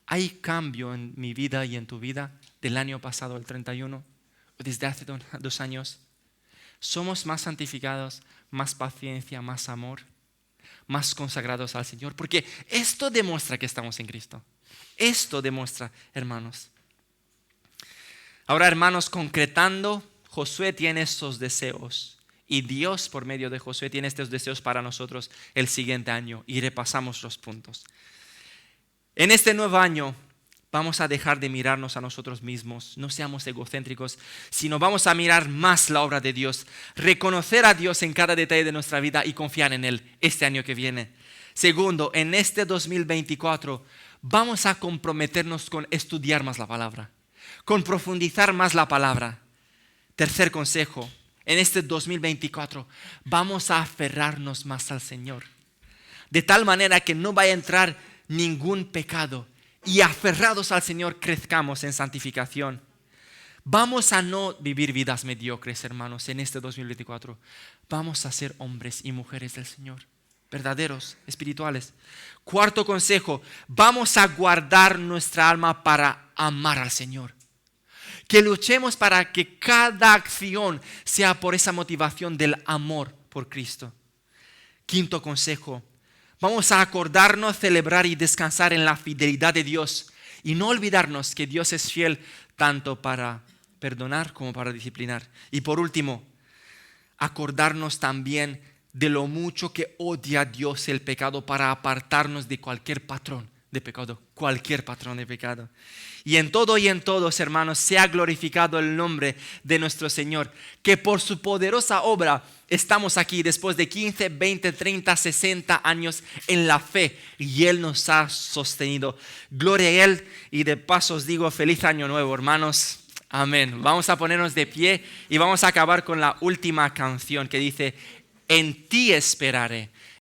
[SPEAKER 1] ¿Hay cambio en mi vida y en tu vida del año pasado, el 31, o desde hace 2 años? ¿Somos más santificados, más paciencia, más amor, más consagrados al Señor? Porque esto demuestra que estamos en Cristo. Esto demuestra, hermanos. Ahora, hermanos, concretando, Josué tiene estos deseos. Y Dios, por medio de Josué, tiene estos deseos para nosotros el siguiente año. Y repasamos los puntos. En este nuevo año vamos a dejar de mirarnos a nosotros mismos. No seamos egocéntricos, sino vamos a mirar más la obra de Dios. Reconocer a Dios en cada detalle de nuestra vida y confiar en Él este año que viene. Segundo, en este 2024 vamos a comprometernos con estudiar más la palabra, con profundizar más la palabra. Tercer consejo, en este 2024 vamos a aferrarnos más al Señor, de tal manera que no vaya a entrar ningún pecado, y aferrados al Señor crezcamos en santificación. Vamos a no vivir vidas mediocres, hermanos, en este 2024. Vamos a ser hombres y mujeres del Señor, verdaderos, espirituales. Cuarto consejo, vamos a guardar nuestra alma para amar al Señor. Que luchemos para que cada acción sea por esa motivación del amor por Cristo. Quinto consejo, vamos a acordarnos, celebrar y descansar en la fidelidad de Dios y no olvidarnos que Dios es fiel tanto para perdonar como para disciplinar. Y por último, acordarnos también de lo mucho que odia Dios el pecado para apartarnos de cualquier patrón de pecado, cualquier patrón de pecado. Y en todo y en todos, hermanos, sea glorificado el nombre de nuestro Señor, que por su poderosa obra estamos aquí después de 15, 20, 30, 60 años en la fe y Él nos ha sostenido. Gloria a Él y de paso os digo feliz año nuevo, hermanos. Amén. Vamos a ponernos de pie y vamos a acabar con la última canción que dice: en ti esperaré.